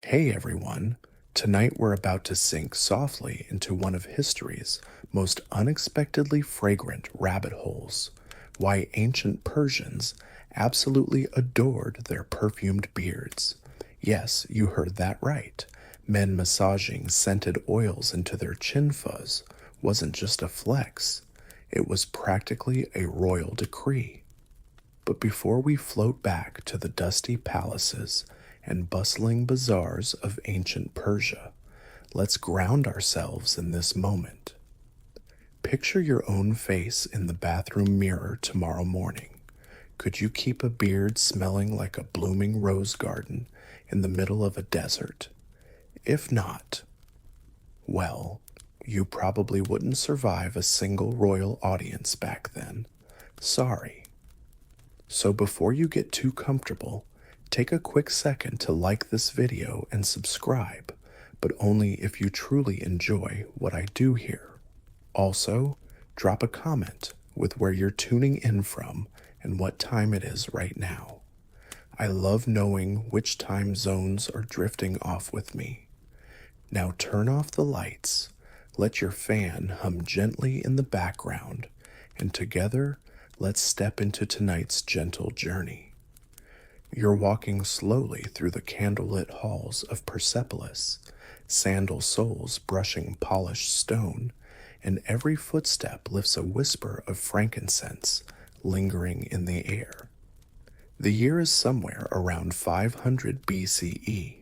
Hey everyone! Tonight we're about to sink softly into one of history's most unexpectedly fragrant rabbit holes. Why ancient Persians absolutely adored their perfumed beards. Yes, you heard that right. Men massaging scented oils into their chin fuzz wasn't just a flex, it was practically a royal decree. But before we float back to the dusty palaces and bustling bazaars of ancient Persia, let's ground ourselves in this moment. Picture your own face in the bathroom mirror tomorrow morning. Could you keep a beard smelling like a blooming rose garden in the middle of a desert? If not, well, you probably wouldn't survive a single royal audience back then. Sorry. So before you get too comfortable, take a quick second to like this video and subscribe, but only if you truly enjoy what I do here. Also, drop a comment with where you're tuning in from and what time it is right now. I love knowing which time zones are drifting off with me. Now turn off the lights, let your fan hum gently in the background, and together, let's step into tonight's gentle journey. You're walking slowly through the candlelit halls of Persepolis, sandal soles brushing polished stone, and every footstep lifts a whisper of frankincense lingering in the air. The year is somewhere around 500 BCE.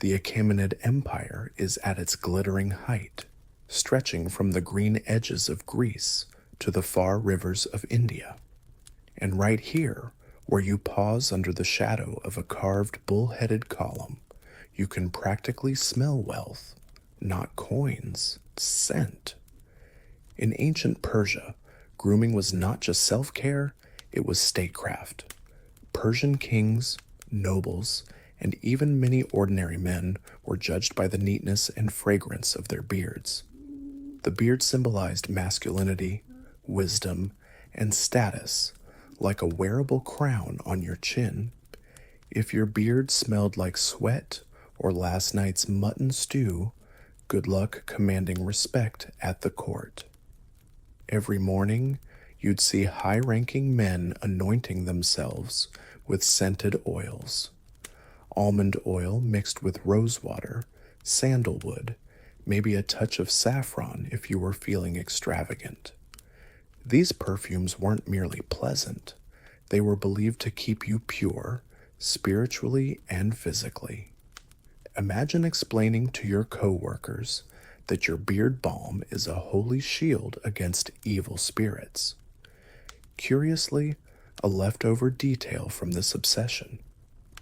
The Achaemenid Empire is at its glittering height, stretching from the green edges of Greece to the far rivers of India. And right here, where you pause under the shadow of a carved bull-headed column, you can practically smell wealth, not coins, scent. In ancient Persia, grooming was not just self-care, it was statecraft. Persian kings, nobles, and even many ordinary men were judged by the neatness and fragrance of their beards. The beard symbolized masculinity, wisdom, and status, like a wearable crown on your chin. If your beard smelled like sweat or last night's mutton stew, good luck commanding respect at the court. Every morning, you'd see high-ranking men anointing themselves with scented oils. Almond oil mixed with rosewater, sandalwood, maybe a touch of saffron if you were feeling extravagant. These perfumes weren't merely pleasant, they were believed to keep you pure, spiritually and physically. Imagine explaining to your coworkers that your beard balm is a holy shield against evil spirits. Curiously, a leftover detail from this obsession.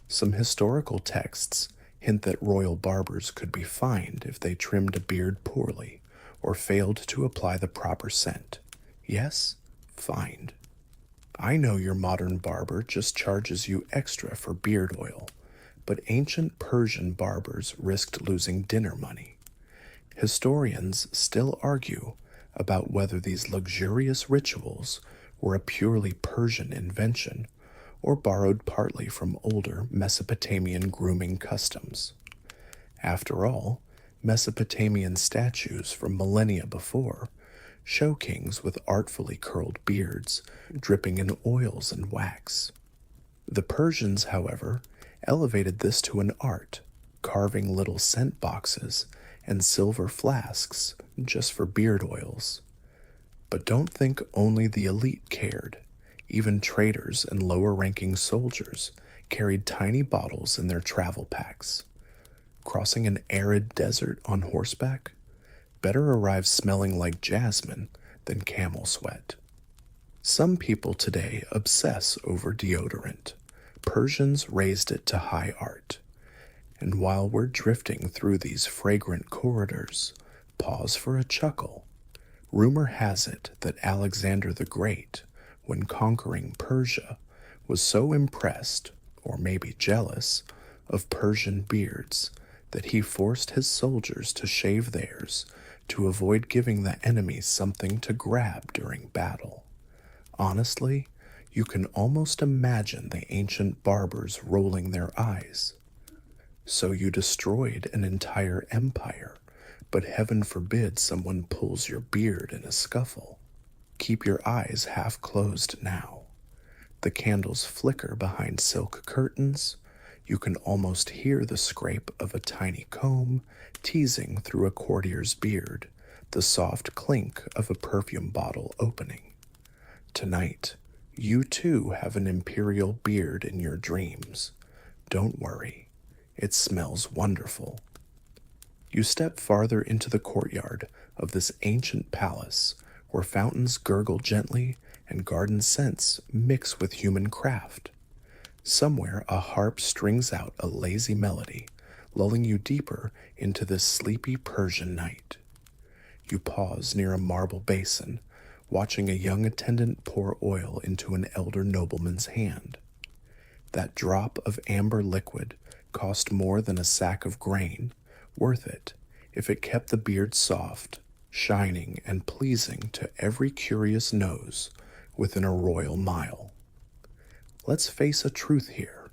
Some historical texts hint that royal barbers could be fined if they trimmed a beard poorly or failed to apply the proper scent. Yes, fined. I know your modern barber just charges you extra for beard oil, but ancient Persian barbers risked losing dinner money. Historians still argue about whether these luxurious rituals were a purely Persian invention or borrowed partly from older Mesopotamian grooming customs. After all, Mesopotamian statues from millennia before show kings with artfully curled beards dripping in oils and wax. The Persians, however, elevated this to an art, carving little scent boxes and silver flasks just for beard oils. But don't think only the elite cared. Even traders and lower-ranking soldiers carried tiny bottles in their travel packs. Crossing an arid desert on horseback? Better arrive smelling like jasmine than camel sweat. Some people today obsess over deodorant. Persians raised it to high art. And while we're drifting through these fragrant corridors, pause for a chuckle. Rumor has it that Alexander the Great, when conquering Persia, was so impressed, or maybe jealous, of Persian beards that he forced his soldiers to shave theirs to avoid giving the enemy something to grab during battle. Honestly, you can almost imagine the ancient barbers rolling their eyes. So you destroyed an entire empire, but heaven forbid someone pulls your beard in a scuffle. Keep your eyes half closed now. The candles flicker behind silk curtains. You can almost hear the scrape of a tiny comb teasing through a courtier's beard, the soft clink of a perfume bottle opening. Tonight, you too have an imperial beard in your dreams. Don't worry, it smells wonderful. You step farther into the courtyard of this ancient palace where fountains gurgle gently and garden scents mix with human craft. Somewhere a harp strings out a lazy melody, lulling you deeper into this sleepy Persian night. You pause near a marble basin, watching a young attendant pour oil into an elder nobleman's hand. That drop of amber liquid cost more than a sack of grain, worth it if it kept the beard soft, shining, and pleasing to every curious nose within a royal mile. Let's face a truth here.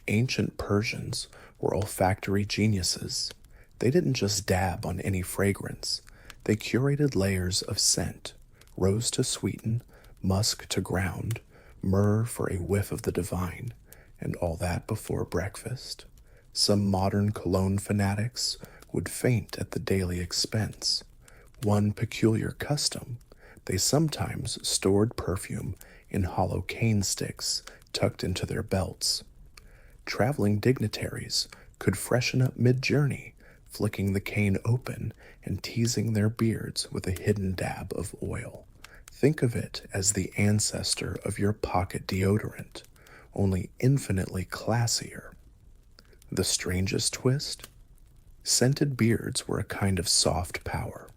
Ancient Persians were olfactory geniuses. They didn't just dab on any fragrance. They curated layers of scent, rose to sweeten, musk to ground, myrrh for a whiff of the divine, and all that before breakfast. Some modern cologne fanatics would faint at the daily expense. One peculiar custom, they sometimes stored perfume in hollow cane sticks tucked into their belts. Traveling dignitaries could freshen up mid-journey, flicking the cane open and teasing their beards with a hidden dab of oil. Think of it as the ancestor of your pocket deodorant, only infinitely classier. The strangest twist? Scented beards were a kind of soft power.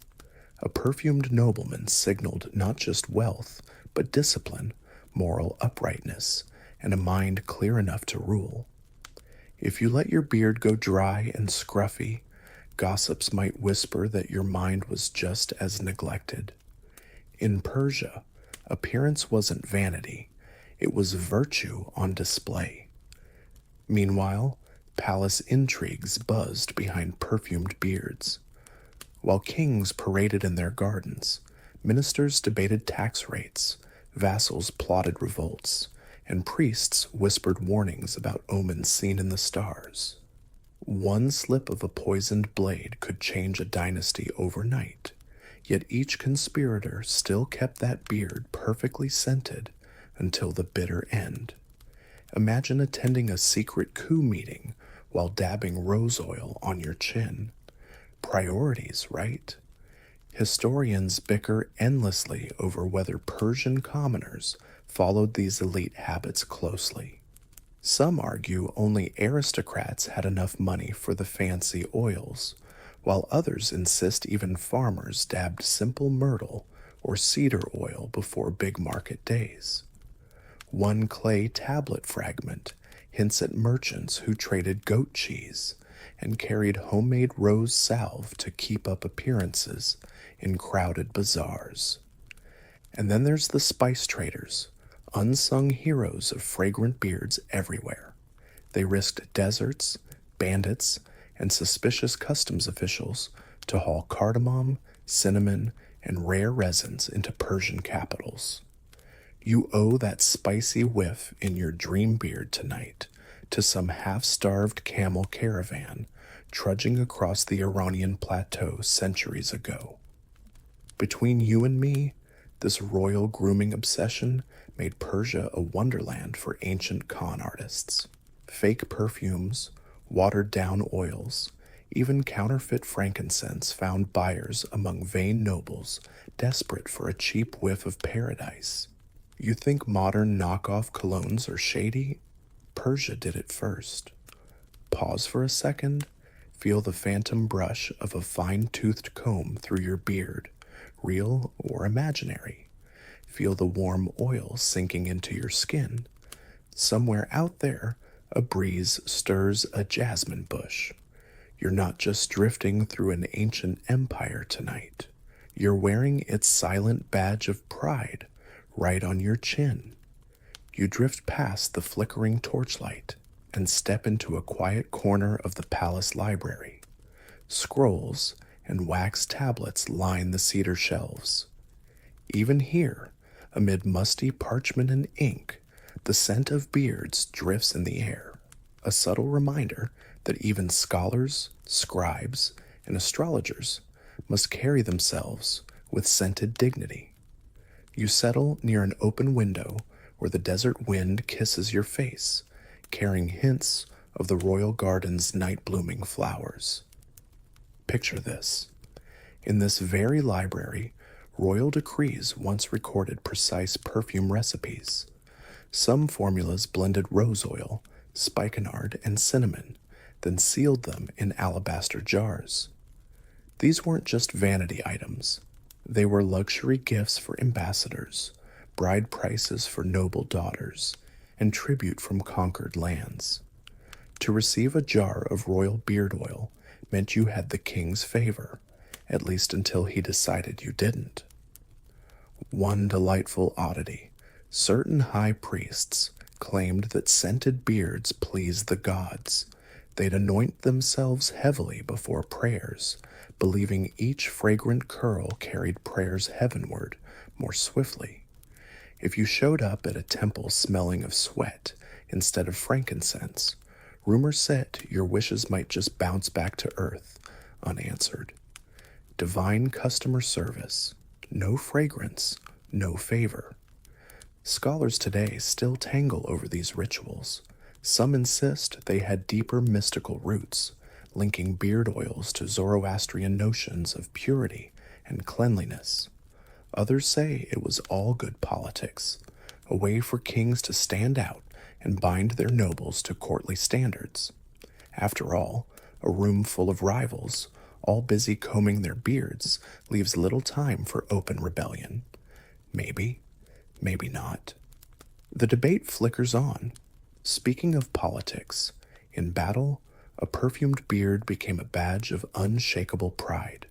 A perfumed nobleman signaled not just wealth, but discipline, moral uprightness, and a mind clear enough to rule. If you let your beard go dry and scruffy, gossips might whisper that your mind was just as neglected. In Persia, appearance wasn't vanity, it was virtue on display. Meanwhile, palace intrigues buzzed behind perfumed beards. While kings paraded in their gardens, ministers debated tax rates, vassals plotted revolts, and priests whispered warnings about omens seen in the stars. One slip of a poisoned blade could change a dynasty overnight, yet each conspirator still kept that beard perfectly scented until the bitter end. Imagine attending a secret coup meeting while dabbing rose oil on your chin. Priorities, right? Historians bicker endlessly over whether Persian commoners followed these elite habits closely. Some argue only aristocrats had enough money for the fancy oils, while others insist even farmers dabbed simple myrtle or cedar oil before big market days. One clay tablet fragment hints at merchants who traded goat cheese and carried homemade rose salve to keep up appearances in crowded bazaars. And then there's the spice traders, unsung heroes of fragrant beards everywhere. They risked deserts, bandits, and suspicious customs officials to haul cardamom, cinnamon, and rare resins into Persian capitals. You owe that spicy whiff in your dream beard tonight to some half-starved camel caravan trudging across the Iranian plateau centuries ago. Between you and me, this royal grooming obsession made Persia a wonderland for ancient con artists. Fake perfumes, watered-down oils, even counterfeit frankincense found buyers among vain nobles desperate for a cheap whiff of paradise. You think modern knockoff colognes are shady? Persia did it first. Pause for a second, feel the phantom brush of a fine-toothed comb through your beard, real or imaginary. Feel the warm oil sinking into your skin. Somewhere out there, a breeze stirs a jasmine bush. You're not just drifting through an ancient empire tonight. You're wearing its silent badge of pride right on your chin. You drift past the flickering torchlight, and step into a quiet corner of the palace library. Scrolls and wax tablets line the cedar shelves. Even here, amid musty parchment and ink, the scent of beards drifts in the air, a subtle reminder that even scholars, scribes, and astrologers must carry themselves with scented dignity. You settle near an open window where the desert wind kisses your face, carrying hints of the royal garden's night-blooming flowers. Picture this. In this very library, royal decrees once recorded precise perfume recipes. Some formulas blended rose oil, spikenard, and cinnamon, then sealed them in alabaster jars. These weren't just vanity items. They were luxury gifts for ambassadors, bride prices for noble daughters, and tribute from conquered lands. To receive a jar of royal beard oil meant you had the king's favor, at least until he decided you didn't. One delightful oddity: certain high priests claimed that scented beards pleased the gods. They'd anoint themselves heavily before prayers, believing each fragrant curl carried prayers heavenward more swiftly. If you showed up at a temple smelling of sweat instead of frankincense, rumor said your wishes might just bounce back to earth, unanswered. Divine customer service. No fragrance, no favor. Scholars today still tangle over these rituals. Some insist they had deeper mystical roots, linking beard oils to Zoroastrian notions of purity and cleanliness. Others say it was all good politics, a way for kings to stand out and bind their nobles to courtly standards. After all, a room full of rivals, all busy combing their beards, leaves little time for open rebellion. Maybe, maybe not. The debate flickers on. Speaking of politics, in battle, a perfumed beard became a badge of unshakable pride.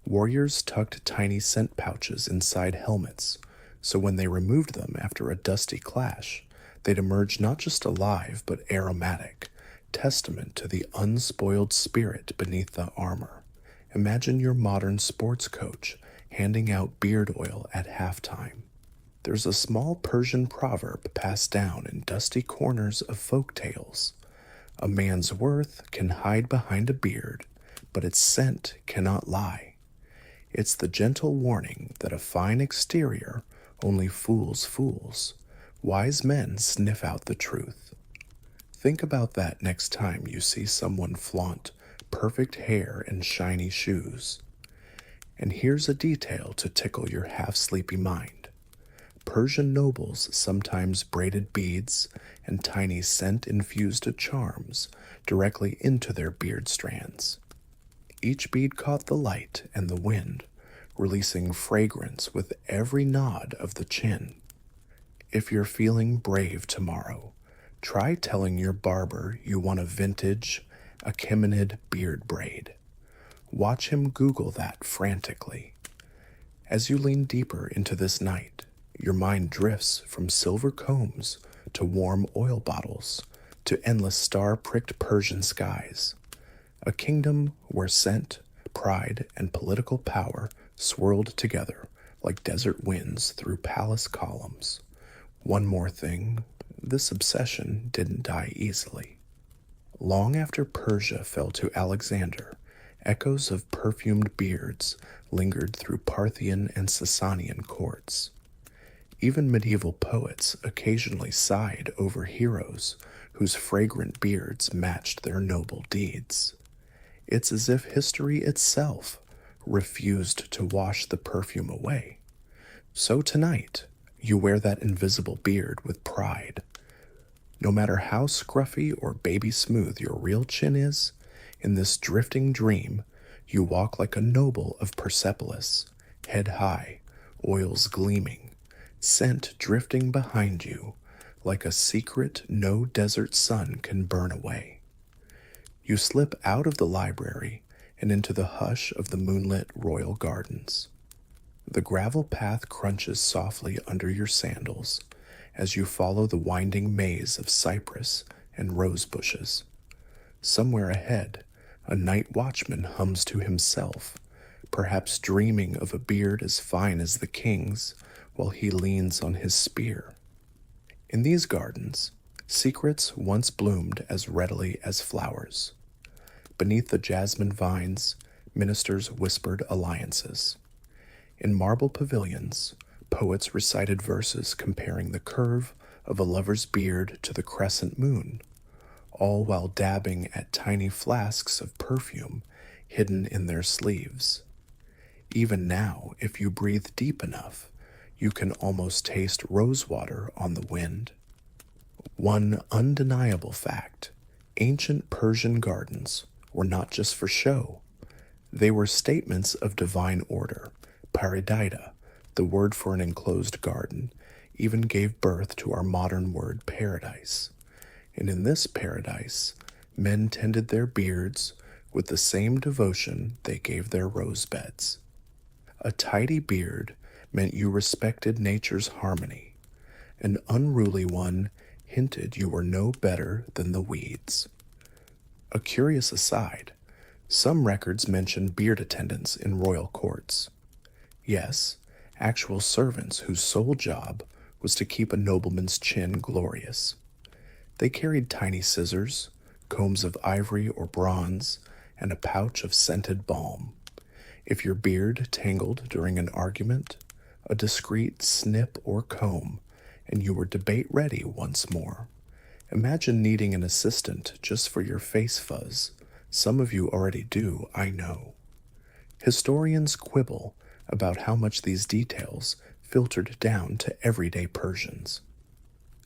Warriors tucked tiny scent pouches inside helmets, so when they removed them after a dusty clash, they'd emerge not just alive but aromatic, testament to the unspoiled spirit beneath the armor. Imagine your modern sports coach handing out beard oil at halftime. There's a small Persian proverb passed down in dusty corners of folk tales. A man's worth can hide behind a beard, but its scent cannot lie. It's the gentle warning that a fine exterior only fools fools. Wise men sniff out the truth. Think about that next time you see someone flaunt perfect hair and shiny shoes. And here's a detail to tickle your half-sleepy mind. Persian nobles sometimes braided beads and tiny scent-infused charms directly into their beard strands. Each bead caught the light and the wind, releasing fragrance with every nod of the chin. If you're feeling brave tomorrow, try telling your barber you want a vintage, Achaemenid beard braid. Watch him Google that frantically. As you lean deeper into this night, your mind drifts from silver combs to warm oil bottles to endless star-pricked Persian skies. A kingdom where scent, pride, and political power swirled together like desert winds through palace columns. One more thing, this obsession didn't die easily. Long after Persia fell to Alexander, echoes of perfumed beards lingered through Parthian and Sasanian courts. Even medieval poets occasionally sighed over heroes whose fragrant beards matched their noble deeds. It's as if history itself refused to wash the perfume away. So tonight, you wear that invisible beard with pride. No matter how scruffy or baby smooth your real chin is, in this drifting dream, you walk like a noble of Persepolis, head high, oils gleaming, scent drifting behind you, like a secret no desert sun can burn away. You slip out of the library and into the hush of the moonlit royal gardens. The gravel path crunches softly under your sandals as you follow the winding maze of cypress and rose bushes. Somewhere ahead, a night watchman hums to himself, perhaps dreaming of a beard as fine as the king's while he leans on his spear. In these gardens, secrets once bloomed as readily as flowers. Beneath the jasmine vines, ministers whispered alliances. In marble pavilions, poets recited verses comparing the curve of a lover's beard to the crescent moon, all while dabbing at tiny flasks of perfume hidden in their sleeves. Even now, if you breathe deep enough, you can almost taste rosewater on the wind. One undeniable fact: ancient Persian gardens were not just for show. They were statements of divine order. Paradida, the word for an enclosed garden, even gave birth to our modern word paradise. And in this paradise, men tended their beards with the same devotion they gave their rose beds. A tidy beard meant you respected nature's harmony. An unruly one hinted you were no better than the weeds. A curious aside, some records mention beard attendants in royal courts. Yes, actual servants whose sole job was to keep a nobleman's chin glorious. They carried tiny scissors, combs of ivory or bronze, and a pouch of scented balm. If your beard tangled during an argument, a discreet snip or comb, and you were debate ready once more. Imagine needing an assistant just for your face fuzz. Some of you already do, I know. Historians quibble about how much these details filtered down to everyday Persians.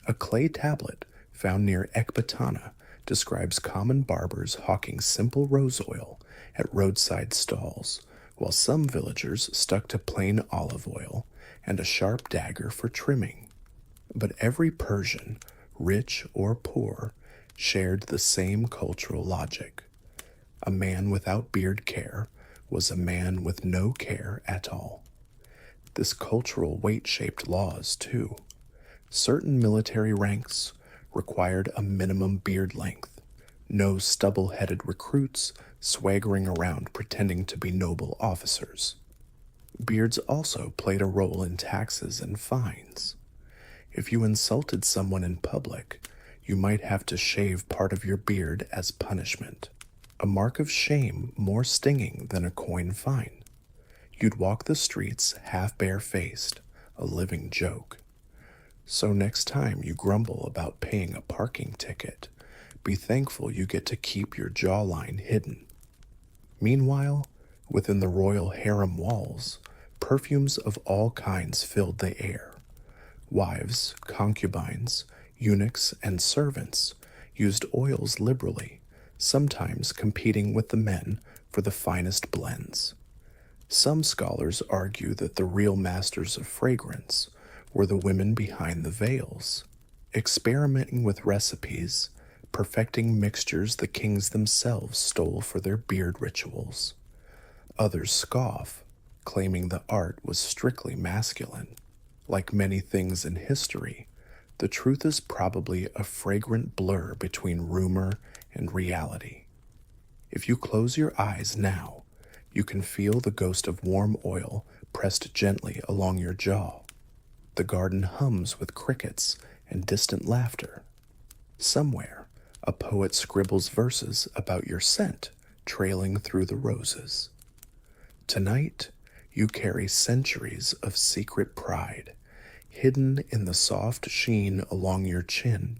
A clay tablet found near Ecbatana describes common barbers hawking simple rose oil at roadside stalls, while some villagers stuck to plain olive oil and a sharp dagger for trimming. But every Persian, rich or poor, shared the same cultural logic. A man without beard care was a man with no care at all. This cultural weight shaped laws, too. Certain military ranks required a minimum beard length. No stubble-headed recruits swaggering around pretending to be noble officers. Beards also played a role in taxes and fines. If you insulted someone in public, you might have to shave part of your beard as punishment, a mark of shame more stinging than a coin fine. You'd walk the streets half bare-faced, a living joke. So next time you grumble about paying a parking ticket, be thankful you get to keep your jawline hidden. Meanwhile, within the royal harem walls, perfumes of all kinds filled the air. Wives, concubines, eunuchs, and servants used oils liberally, sometimes competing with the men for the finest blends. Some scholars argue that the real masters of fragrance were the women behind the veils, experimenting with recipes, perfecting mixtures the kings themselves stole for their beard rituals. Others scoff, claiming the art was strictly masculine. Like many things in history, the truth is probably a fragrant blur between rumor and reality. If you close your eyes now, you can feel the ghost of warm oil pressed gently along your jaw. The garden hums with crickets and distant laughter. Somewhere, a poet scribbles verses about your scent trailing through the roses. Tonight, you carry centuries of secret pride, hidden in the soft sheen along your chin.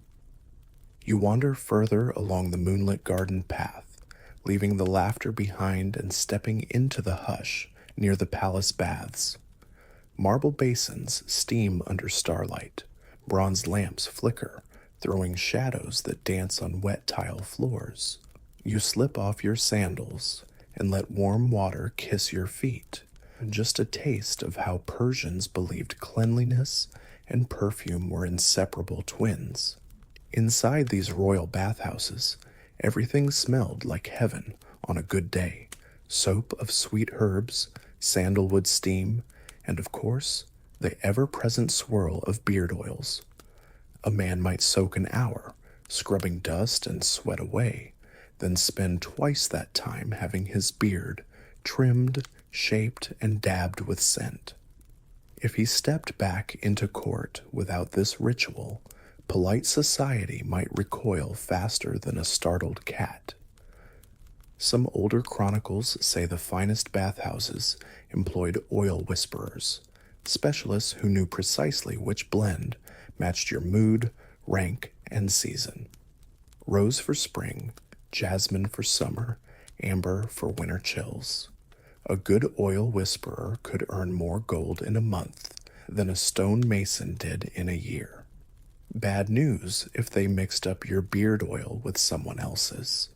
You wander further along the moonlit garden path, leaving the laughter behind and stepping into the hush near the palace baths. Marble basins steam under starlight. Bronze lamps flicker, throwing shadows that dance on wet tile floors. You slip off your sandals and let warm water kiss your feet. Just a taste of how Persians believed cleanliness and perfume were inseparable twins. Inside these royal bathhouses, everything smelled like heaven on a good day. Soap of sweet herbs, sandalwood steam, and of course, the ever-present swirl of beard oils. A man might soak an hour, scrubbing dust and sweat away, then spend twice that time having his beard trimmed, shaped, and dabbed with scent. If he stepped back into court without this ritual, polite society might recoil faster than a startled cat. Some older chronicles say the finest bathhouses employed oil whisperers, specialists who knew precisely which blend matched your mood, rank, and season. Rose for spring, jasmine for summer, amber for winter chills. A good oil whisperer could earn more gold in a month than a stone mason did in a year. Bad news if they mixed up your beard oil with someone else's.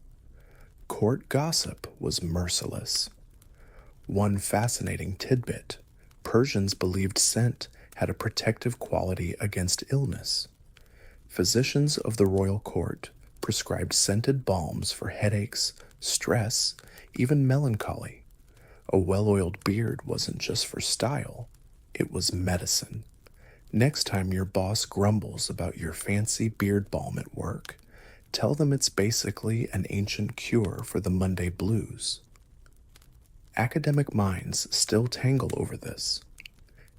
Court gossip was merciless. One fascinating tidbit: Persians believed scent had a protective quality against illness. Physicians of the royal court prescribed scented balms for headaches, stress, even melancholy. A well-oiled beard wasn't just for style, it was medicine. Next time your boss grumbles about your fancy beard balm at work, tell them it's basically an ancient cure for the Monday blues. Academic minds still tangle over this.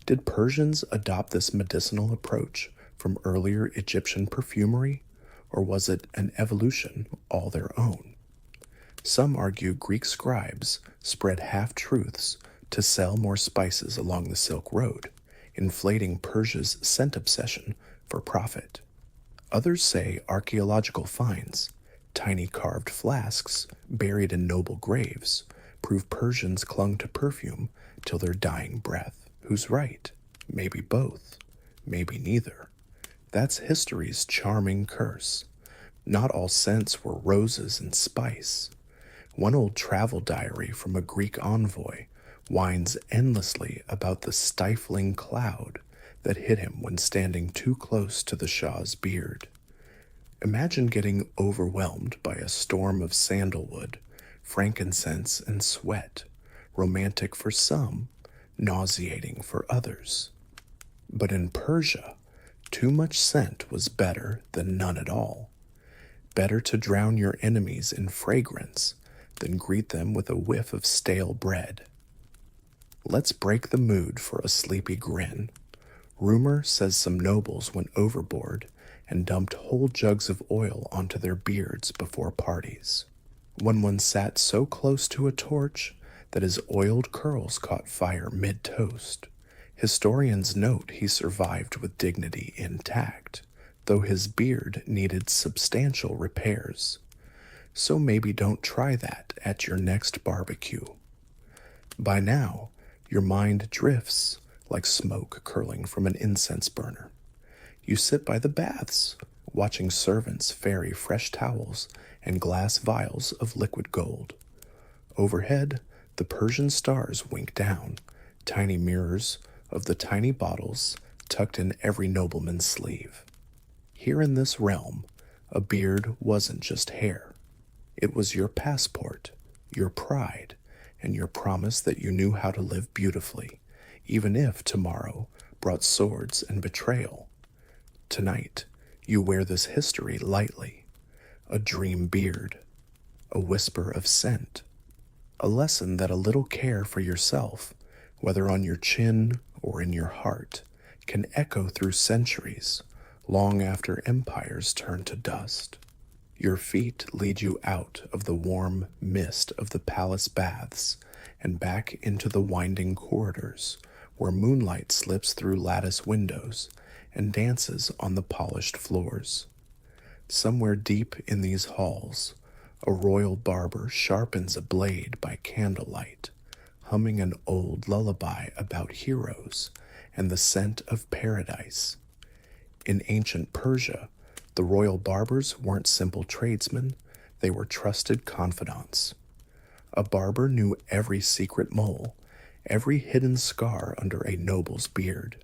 Did Persians adopt this medicinal approach from earlier Egyptian perfumery, or was it an evolution all their own? Some argue Greek scribes spread half-truths to sell more spices along the Silk Road, inflating Persia's scent obsession for profit. Others say archaeological finds, tiny carved flasks buried in noble graves, prove Persians clung to perfume till their dying breath. Who's right? Maybe both, maybe neither. That's history's charming curse. Not all scents were roses and spice. One old travel diary from a Greek envoy whines endlessly about the stifling cloud that hit him when standing too close to the Shah's beard. Imagine getting overwhelmed by a storm of sandalwood, frankincense, and sweat, romantic for some, nauseating for others. But in Persia, too much scent was better than none at all. Better to drown your enemies in fragrance than greet them with a whiff of stale bread. Let's break the mood for a sleepy grin. Rumor says some nobles went overboard and dumped whole jugs of oil onto their beards before parties. One sat so close to a torch that his oiled curls caught fire mid-toast. Historians note he survived with dignity intact, though his beard needed substantial repairs. So maybe don't try that at your next barbecue. By now, your mind drifts like smoke curling from an incense burner. You sit by the baths, watching servants ferry fresh towels and glass vials of liquid gold. Overhead, the Persian stars wink down, tiny mirrors of the tiny bottles tucked in every nobleman's sleeve. Here in this realm, a beard wasn't just hair. It was your passport, your pride, and your promise that you knew how to live beautifully, even if tomorrow brought swords and betrayal. Tonight, you wear this history lightly. A dream beard, a whisper of scent, a lesson that a little care for yourself, whether on your chin or in your heart, can echo through centuries, long after empires turn to dust. Your feet lead you out of the warm mist of the palace baths and back into the winding corridors where moonlight slips through lattice windows and dances on the polished floors. Somewhere deep in these halls, a royal barber sharpens a blade by candlelight, humming an old lullaby about heroes and the scent of paradise. In ancient Persia, the royal barbers weren't simple tradesmen, they were trusted confidants. A barber knew every secret mole, every hidden scar under a noble's beard.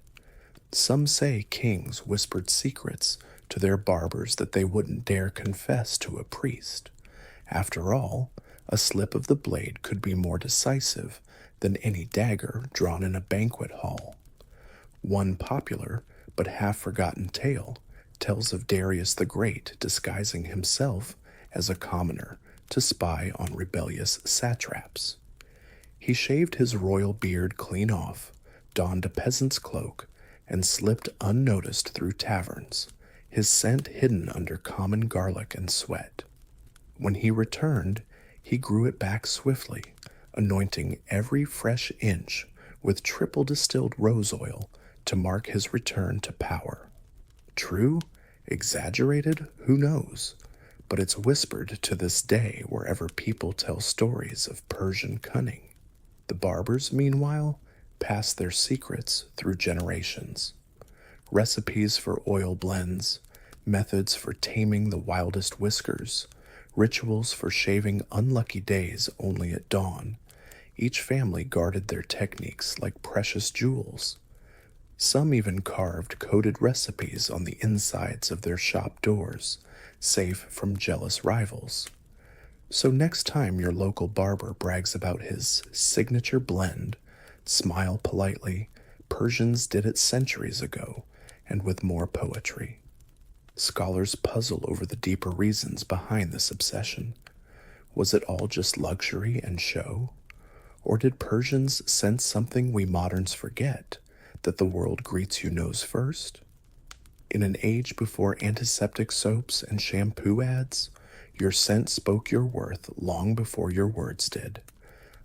Some say kings whispered secrets to their barbers that they wouldn't dare confess to a priest. After all, a slip of the blade could be more decisive than any dagger drawn in a banquet hall. One popular but half-forgotten tale tells of Darius the Great disguising himself as a commoner to spy on rebellious satraps. He shaved his royal beard clean off, donned a peasant's cloak, and slipped unnoticed through taverns, his scent hidden under common garlic and sweat. When he returned, he grew it back swiftly, anointing every fresh inch with triple distilled rose oil to mark his return to power. True? Exaggerated? Who knows? But it's whispered to this day wherever people tell stories of Persian cunning. The barbers, meanwhile, pass their secrets through generations. Recipes for oil blends, methods for taming the wildest whiskers, rituals for shaving unlucky days only at dawn. Each family guarded their techniques like precious jewels. Some even carved coded recipes on the insides of their shop doors, safe from jealous rivals. So next time your local barber brags about his signature blend, smile politely. Persians did it centuries ago, and with more poetry. Scholars puzzle over the deeper reasons behind this obsession. Was it all just luxury and show? Or did Persians sense something we moderns forget, that the world greets you nose first? In an age before antiseptic soaps and shampoo ads, your scent spoke your worth long before your words did.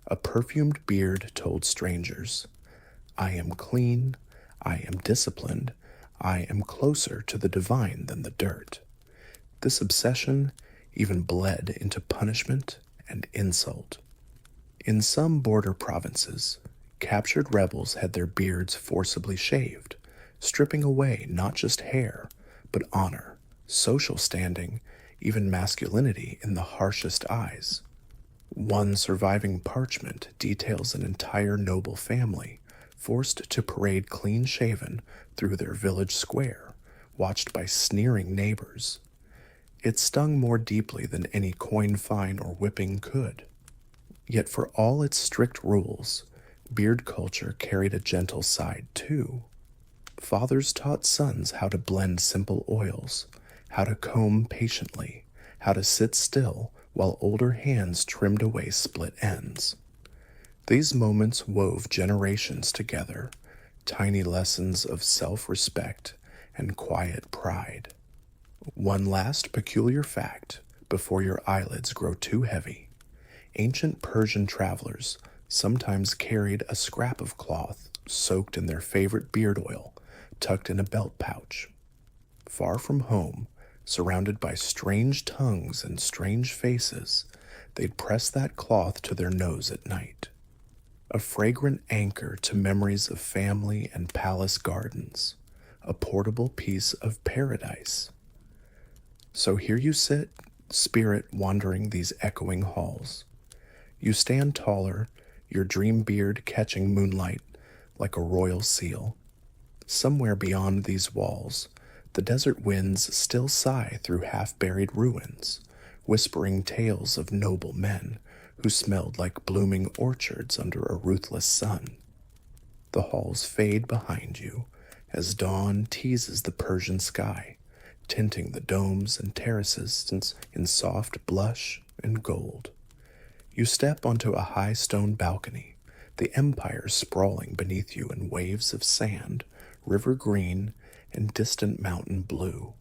A perfumed beard told strangers, I am clean, I am disciplined, I am closer to the divine than the dirt. This obsession even bled into punishment and insult. In some border provinces, captured rebels had their beards forcibly shaved, stripping away not just hair, but honor, social standing, even masculinity in the harshest eyes. One surviving parchment details an entire noble family forced to parade clean-shaven through their village square, watched by sneering neighbors. It stung more deeply than any coin fine or whipping could. Yet for all its strict rules, beard culture carried a gentle side too. Fathers taught sons how to blend simple oils, how to comb patiently, how to sit still while older hands trimmed away split ends. These moments wove generations together, tiny lessons of self-respect and quiet pride. One last peculiar fact before your eyelids grow too heavy. Ancient Persian travelers sometimes carried a scrap of cloth soaked in their favorite beard oil, tucked in a belt pouch. Far from home, surrounded by strange tongues and strange faces, they'd press that cloth to their nose at night. A fragrant anchor to memories of family and palace gardens, a portable piece of paradise. So here you sit, spirit wandering these echoing halls. You stand taller, your dream beard catching moonlight like a royal seal. Somewhere beyond these walls, the desert winds still sigh through half-buried ruins, whispering tales of noble men who smelled like blooming orchards under a ruthless sun. The halls fade behind you as dawn teases the Persian sky, tinting the domes and terraces in soft blush and gold. You step onto a high stone balcony, the empire sprawling beneath you in waves of sand, river green, and distant mountain blue.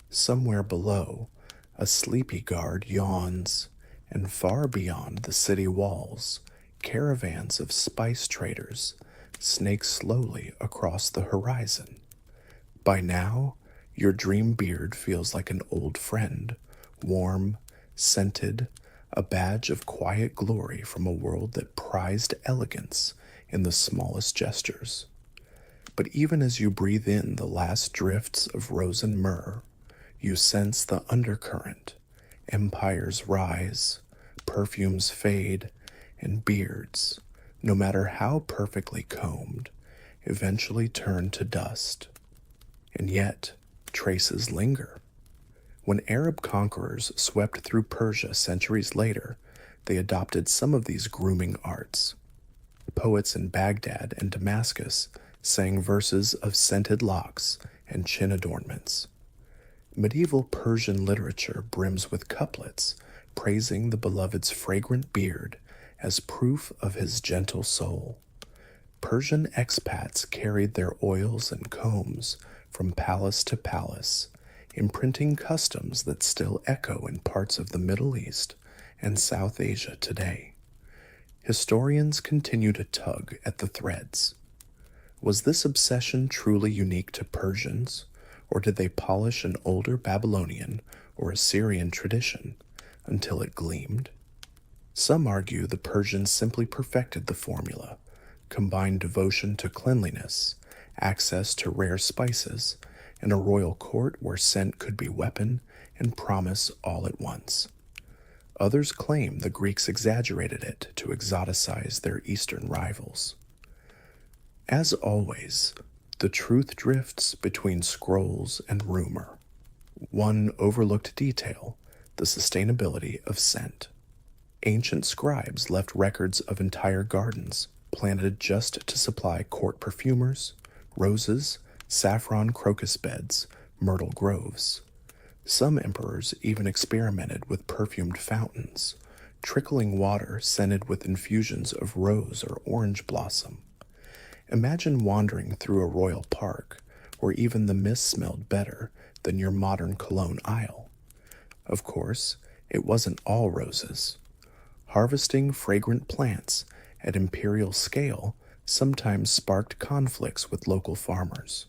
Somewhere below, a sleepy guard yawns, and far beyond the city walls, caravans of spice traders snake slowly across the horizon. By now, your dream beard feels like an old friend, warm, scented, a badge of quiet glory from a world that prized elegance in the smallest gestures. But even as you breathe in the last drifts of rose and myrrh, you sense the undercurrent. Empires rise, perfumes fade, and beards, no matter how perfectly combed, eventually turn to dust. And yet, traces linger. When Arab conquerors swept through Persia centuries later, they adopted some of these grooming arts. Poets in Baghdad and Damascus sang verses of scented locks and chin adornments. Medieval Persian literature brims with couplets praising the beloved's fragrant beard as proof of his gentle soul. Persian expats carried their oils and combs from palace to palace, imprinting customs that still echo in parts of the Middle East and South Asia today. Historians continue to tug at the threads. Was this obsession truly unique to Persians, or did they polish an older Babylonian or Assyrian tradition until it gleamed? Some argue the Persians simply perfected the formula, combined devotion to cleanliness, access to rare spices, and a royal court where scent could be weapon and promise all at once. Others claim the Greeks exaggerated it to exoticize their Eastern rivals. As always, the truth drifts between scrolls and rumor. One overlooked detail: the sustainability of scent. Ancient scribes left records of entire gardens planted just to supply court perfumers, roses, saffron crocus beds, myrtle groves. Some emperors even experimented with perfumed fountains, trickling water scented with infusions of rose or orange blossom. Imagine wandering through a royal park where even the mist smelled better than your modern cologne aisle. Of course, it wasn't all roses. Harvesting fragrant plants at imperial scale sometimes sparked conflicts with local farmers.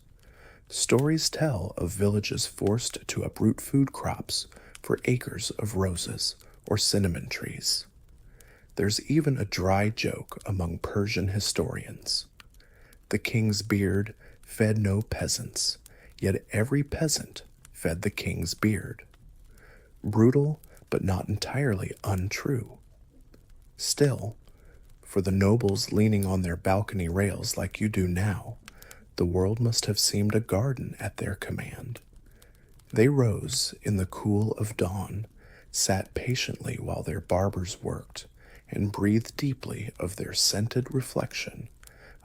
Stories tell of villages forced to uproot food crops for acres of roses or cinnamon trees. There's even a dry joke among Persian historians. The king's beard fed no peasants, yet every peasant fed the king's beard. Brutal, but not entirely untrue. Still, for the nobles leaning on their balcony rails like you do now, the world must have seemed a garden at their command. They rose in the cool of dawn, sat patiently while their barbers worked, and breathed deeply of their scented reflection.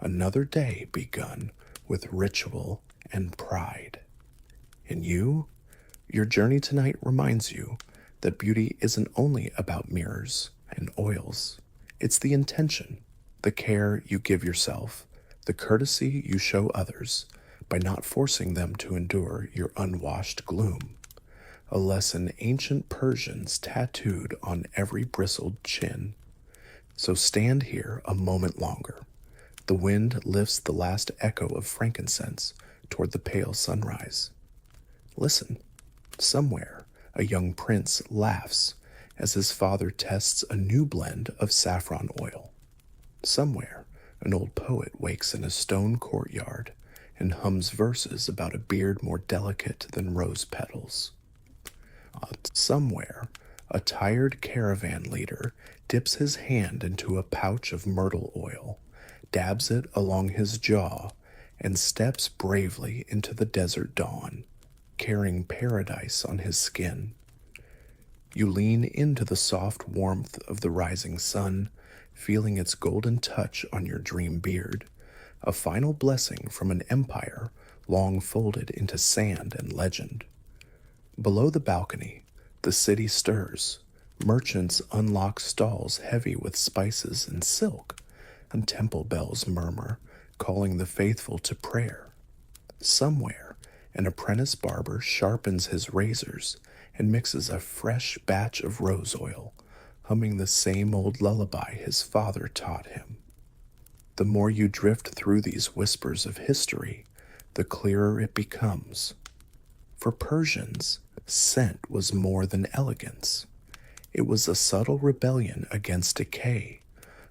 Another day begun with ritual and pride. And you, your journey tonight reminds you that beauty isn't only about mirrors and oils. It's the intention, the care you give yourself, the courtesy you show others by not forcing them to endure your unwashed gloom. A lesson ancient Persians tattooed on every bristled chin. So stand here a moment longer. The wind lifts the last echo of frankincense toward the pale sunrise. Listen, somewhere a young prince laughs as his father tests a new blend of saffron oil. Somewhere an old poet wakes in a stone courtyard and hums verses about a beard more delicate than rose petals. Somewhere a tired caravan leader dips his hand into a pouch of myrtle oil, dabs it along his jaw, and steps bravely into the desert dawn, carrying paradise on his skin. You lean into the soft warmth of the rising sun, feeling its golden touch on your dream beard, a final blessing from an empire long folded into sand and legend. Below the balcony, the city stirs. Merchants unlock stalls heavy with spices and silk, and temple bells murmur, calling the faithful to prayer. Somewhere, an apprentice barber sharpens his razors and mixes a fresh batch of rose oil, humming the same old lullaby his father taught him. The more you drift through these whispers of history, the clearer it becomes. For Persians, scent was more than elegance. It was a subtle rebellion against decay,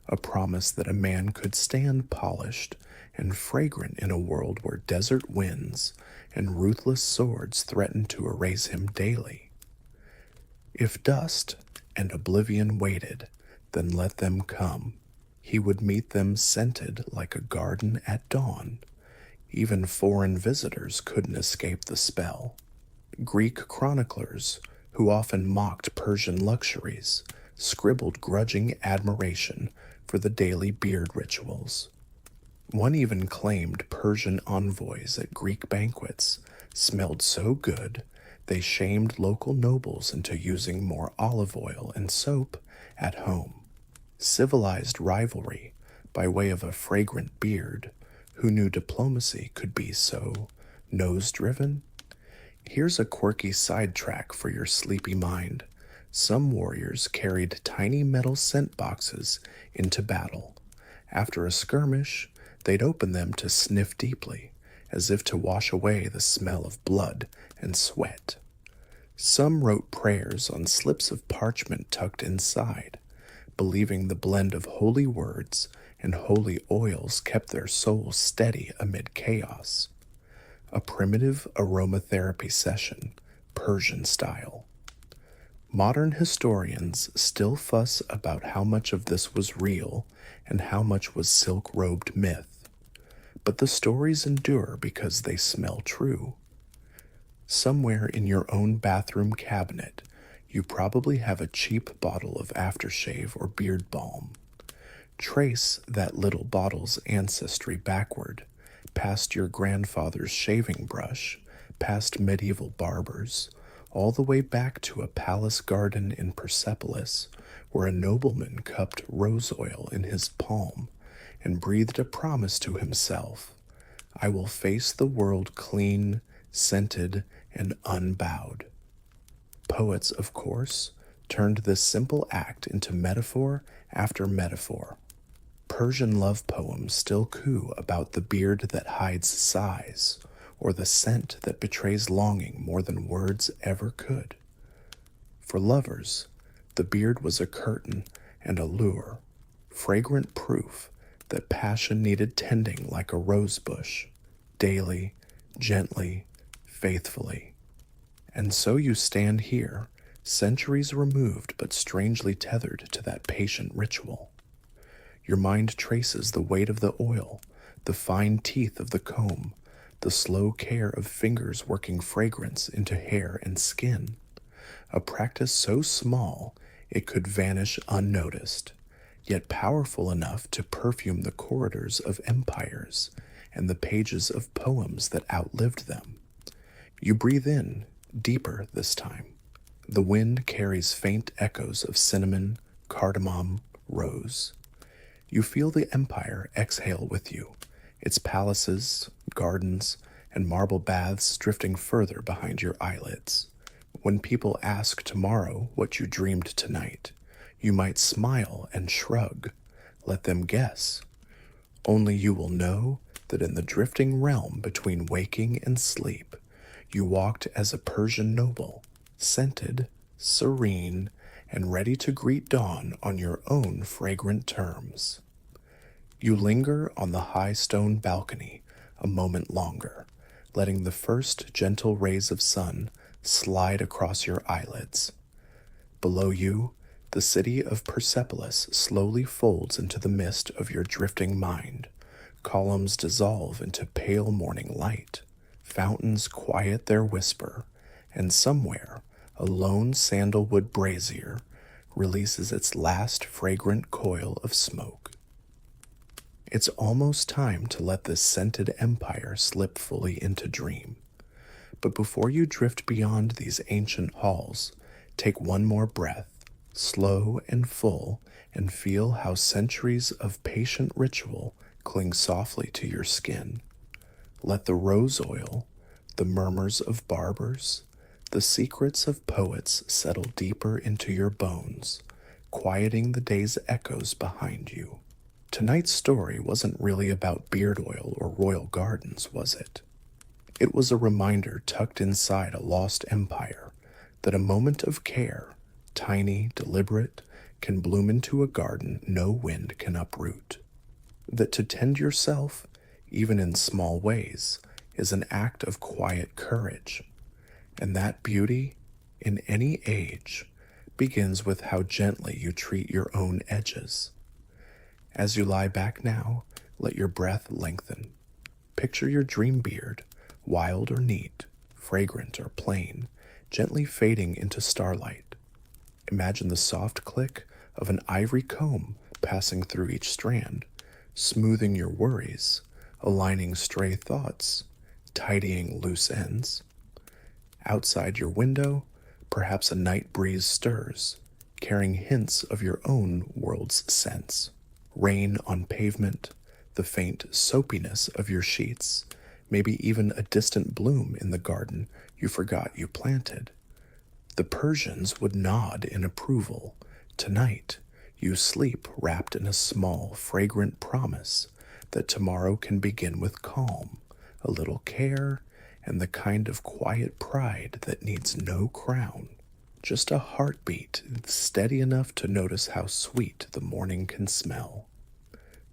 a promise that a man could stand polished and fragrant in a world where desert winds and ruthless swords threatened to erase him daily. If dust and oblivion waited, then let them come. He would meet them scented like a garden at dawn. Even foreign visitors couldn't escape the spell. Greek chroniclers, who often mocked Persian luxuries, scribbled grudging admiration for the daily beard rituals. One even claimed Persian envoys at Greek banquets smelled so good They shamed local nobles into using more olive oil and soap at home. Civilized rivalry by way of a fragrant beard. Who knew diplomacy could be so nose-driven? Here's a quirky sidetrack for your sleepy mind. Some warriors carried tiny metal scent boxes into battle. After a skirmish, they'd open them to sniff deeply, as if to wash away the smell of blood and sweat. Some wrote prayers on slips of parchment tucked inside, believing the blend of holy words and holy oils kept their souls steady amid chaos. A primitive aromatherapy session, Persian style. Modern historians still fuss about how much of this was real and how much was silk-robed myth, but the stories endure because they smell true. Somewhere in your own bathroom cabinet, you probably have a cheap bottle of aftershave or beard balm. Trace that little bottle's ancestry backward, past your grandfather's shaving brush, past medieval barbers, all the way back to a palace garden in Persepolis, where a nobleman cupped rose oil in his palm and breathed a promise to himself: I will face the world clean, scented, and unbowed. Poets, of course, turned this simple act into metaphor after metaphor. Persian love poems still coo about the beard that hides sighs, or the scent that betrays longing more than words ever could. For lovers, the beard was a curtain and a lure, fragrant proof that passion needed tending like a rose bush, daily, gently, faithfully. And so you stand here, centuries removed but strangely tethered to that patient ritual. Your mind traces the weight of the oil, the fine teeth of the comb, the slow care of fingers working fragrance into hair and skin, a practice so small it could vanish unnoticed, yet powerful enough to perfume the corridors of empires and the pages of poems that outlived them. You breathe in, deeper this time. The wind carries faint echoes of cinnamon, cardamom, rose. You feel the empire exhale with you, its palaces, gardens, and marble baths drifting further behind your eyelids. When people ask tomorrow what you dreamed tonight, you might smile and shrug. Let them guess. Only you will know that in the drifting realm between waking and sleep, you walked as a Persian noble, scented, serene, and ready to greet dawn on your own fragrant terms. You linger on the high stone balcony a moment longer, letting the first gentle rays of sun slide across your eyelids. Below you, the city of Persepolis slowly folds into the mist of your drifting mind. Columns dissolve into pale morning light. Fountains quiet their whisper, and somewhere a lone sandalwood brazier releases its last fragrant coil of smoke. It's almost time to let this scented empire slip fully into dream. But before you drift beyond these ancient halls, take one more breath, slow and full, and feel how centuries of patient ritual cling softly to your skin. Let the rose oil, the murmurs of barbers, the secrets of poets settle deeper into your bones, quieting the day's echoes behind you. Tonight's story wasn't really about beard oil or royal gardens, was it? It was a reminder tucked inside a lost empire that a moment of care, tiny, deliberate, can bloom into a garden no wind can uproot. That to tend yourself, even in small ways, is an act of quiet courage. And that beauty, in any age, begins with how gently you treat your own edges. As you lie back now, let your breath lengthen. Picture your dream beard, wild or neat, fragrant or plain, gently fading into starlight. Imagine the soft click of an ivory comb passing through each strand, smoothing your worries, aligning stray thoughts, tidying loose ends. Outside your window, perhaps a night breeze stirs, carrying hints of your own world's scents. Rain on pavement, the faint soapiness of your sheets, maybe even a distant bloom in the garden you forgot you planted. The Persians would nod in approval. Tonight, you sleep wrapped in a small, fragrant promise that tomorrow can begin with calm, a little care, and the kind of quiet pride that needs no crown. Just a heartbeat steady enough to notice how sweet the morning can smell.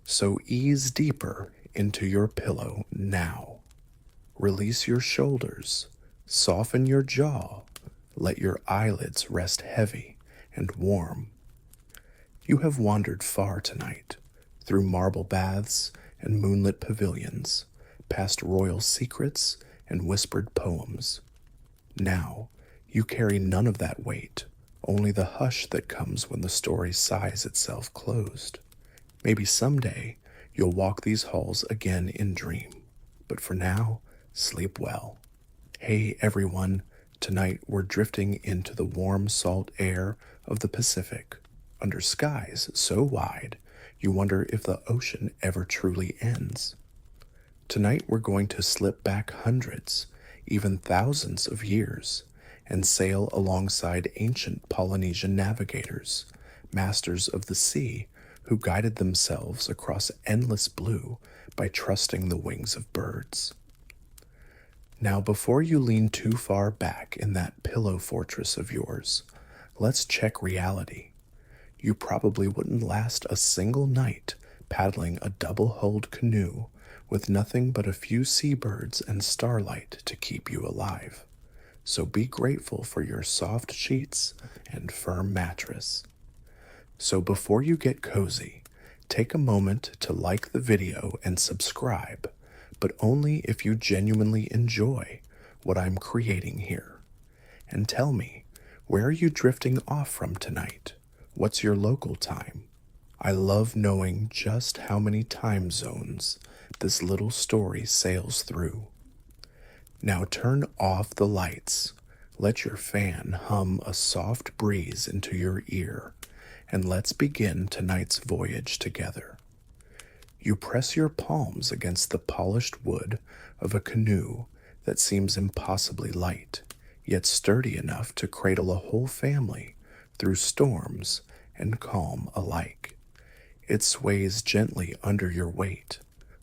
So ease deeper into your pillow now. Release your shoulders, soften your jaw, let your eyelids rest heavy and warm. You have wandered far tonight, through marble baths and moonlit pavilions, past royal secrets and whispered poems. Now, you carry none of that weight, only the hush that comes when the story sighs itself closed. Maybe someday you'll walk these halls again in dream, but for now, sleep well. Hey everyone, tonight we're drifting into the warm salt air of the Pacific, under skies so wide you wonder if the ocean ever truly ends. Tonight we're going to slip back hundreds, even thousands of years, and sail alongside ancient Polynesian navigators, masters of the sea who guided themselves across endless blue by trusting the wings of birds. Now, before you lean too far back in that pillow fortress of yours, let's check reality. You probably wouldn't last a single night paddling a double-hulled canoe with nothing but a few seabirds and starlight to keep you alive. So be grateful for your soft sheets and firm mattress. So before you get cozy, take a moment to like the video and subscribe, but only if you genuinely enjoy what I'm creating here. And tell me, where are you drifting off from tonight? What's your local time? I love knowing just how many time zones this little story sails through. Now turn off the lights, let your fan hum a soft breeze into your ear, and let's begin tonight's voyage together. You press your palms against the polished wood of a canoe that seems impossibly light, yet sturdy enough to cradle a whole family through storms and calm alike. It sways gently under your weight,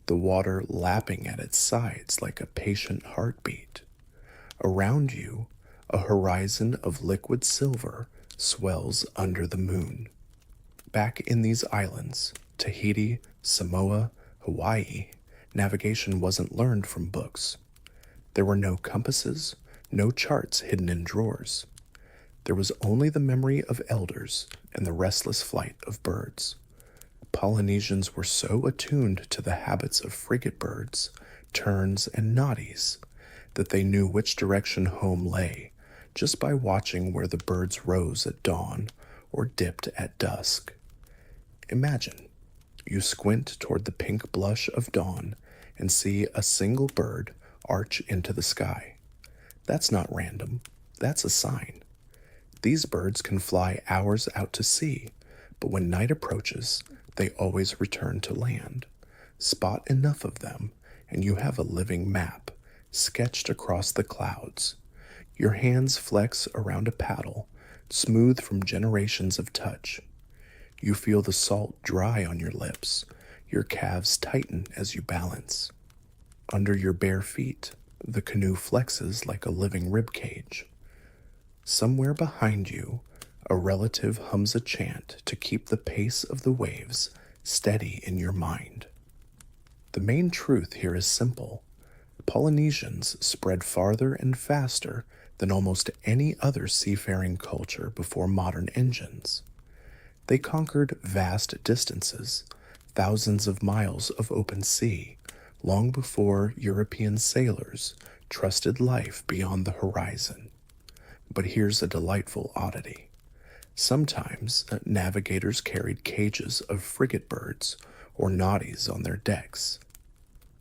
the water lapping at its sides like a patient heartbeat. Around you, a horizon of liquid silver swells under the moon. Back in these islands, Tahiti, Samoa, Hawaii, navigation wasn't learned from books. There were no compasses, no charts hidden in drawers. There was only the memory of elders and the restless flight of birds. Polynesians were so attuned to the habits of frigate birds, terns, and noddies that they knew which direction home lay just by watching where the birds rose at dawn or dipped at dusk. Imagine you squint toward the pink blush of dawn and see a single bird arch into the sky. That's not random, that's a sign. These birds can fly hours out to sea, but when night approaches, they always return to land. Spot enough of them, and you have a living map, sketched across the clouds. Your hands flex around a paddle, smooth from generations of touch. You feel the salt dry on your lips, your calves tighten as you balance. Under your bare feet, the canoe flexes like a living rib cage. Somewhere behind you, a relative hums a chant to keep the pace of the waves steady in your mind. The main truth here is simple. Polynesians spread farther and faster than almost any other seafaring culture before modern engines. They conquered vast distances, thousands of miles of open sea, long before European sailors trusted life beyond the horizon. But here's a delightful oddity. Sometimes navigators carried cages of frigate birds or noddies on their decks.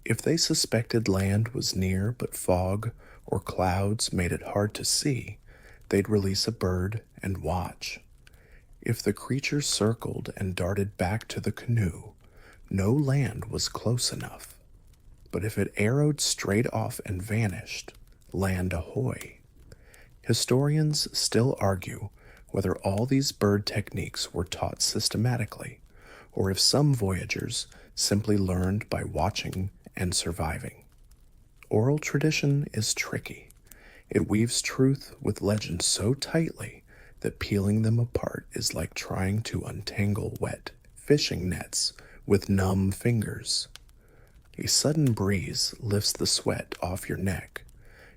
If they suspected land was near but fog or clouds made it hard to see, they'd release a bird and watch. If the creature circled and darted back to the canoe, no land was close enough. But if it arrowed straight off and vanished, land ahoy. Historians still argue whether all these bird techniques were taught systematically, or if some voyagers simply learned by watching and surviving. Oral tradition is tricky. It weaves truth with legend so tightly that peeling them apart is like trying to untangle wet fishing nets with numb fingers. A sudden breeze lifts the sweat off your neck.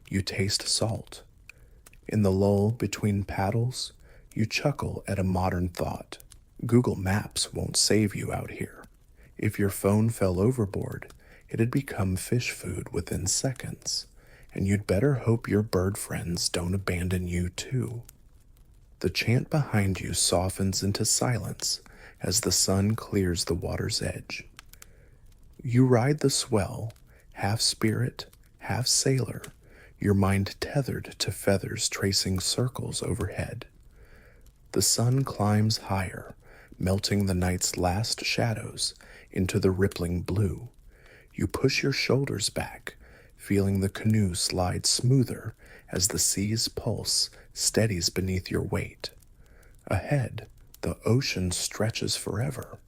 You taste salt. In the lull between paddles, you chuckle at a modern thought. Google Maps won't save you out here. If your phone fell overboard, it'd become fish food within seconds, and you'd better hope your bird friends don't abandon you too. The chant behind you softens into silence as the sun clears the water's edge. You ride the swell, half spirit, half sailor, your mind tethered to feathers tracing circles overhead. The sun climbs higher, melting the night's last shadows into the rippling blue. You push your shoulders back, feeling the canoe slide smoother as the sea's pulse steadies beneath your weight. Ahead, the ocean stretches forever,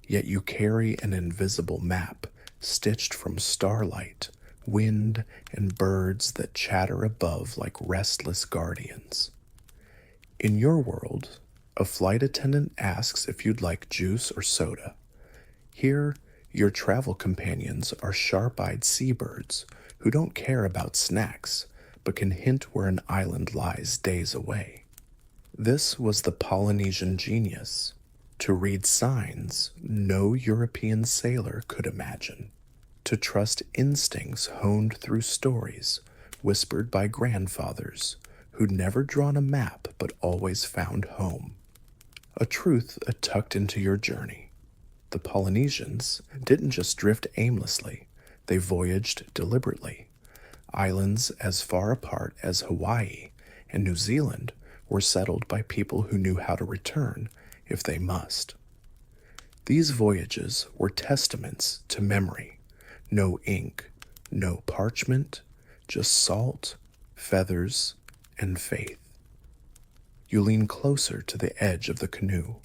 yet you carry an invisible map stitched from starlight, wind, and birds that chatter above like restless guardians. In your world, a flight attendant asks if you'd like juice or soda. Here, your travel companions are sharp-eyed seabirds who don't care about snacks, but can hint where an island lies days away. This was the Polynesian genius, to read signs no European sailor could imagine, to trust instincts honed through stories whispered by grandfathers who'd never drawn a map but always found home. A truth tucked into your journey. The Polynesians didn't just drift aimlessly, they voyaged deliberately. Islands as far apart as Hawaii and New Zealand were settled by people who knew how to return if they must. These voyages were testaments to memory. No ink, no parchment, just salt, feathers, and faith. You lean closer to the edge of the canoe.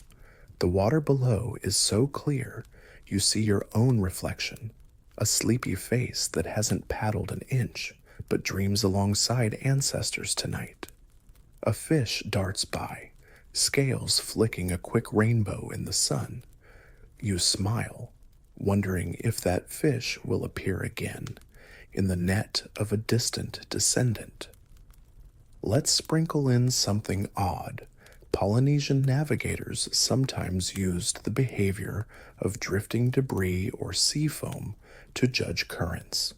The water below is so clear you see your own reflection, a sleepy face that hasn't paddled an inch but dreams alongside ancestors tonight. A fish darts by, scales flicking a quick rainbow in the sun. You smile, wondering if that fish will appear again in the net of a distant descendant. Let's sprinkle in something odd. Polynesian navigators sometimes used the behavior of drifting debris or sea foam to judge currents.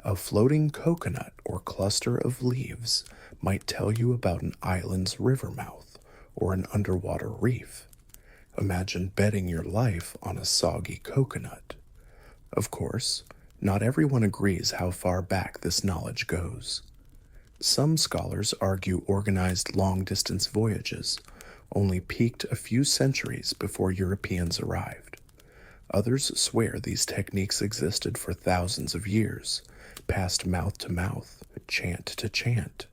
A floating coconut or cluster of leaves might tell you about an island's river mouth or an underwater reef. Imagine betting your life on a soggy coconut. Of course, not everyone agrees how far back this knowledge goes. Some scholars argue organized long-distance voyages only peaked a few centuries before Europeans arrived. Others swear these techniques existed for thousands of years, passed mouth to mouth, chant to chant.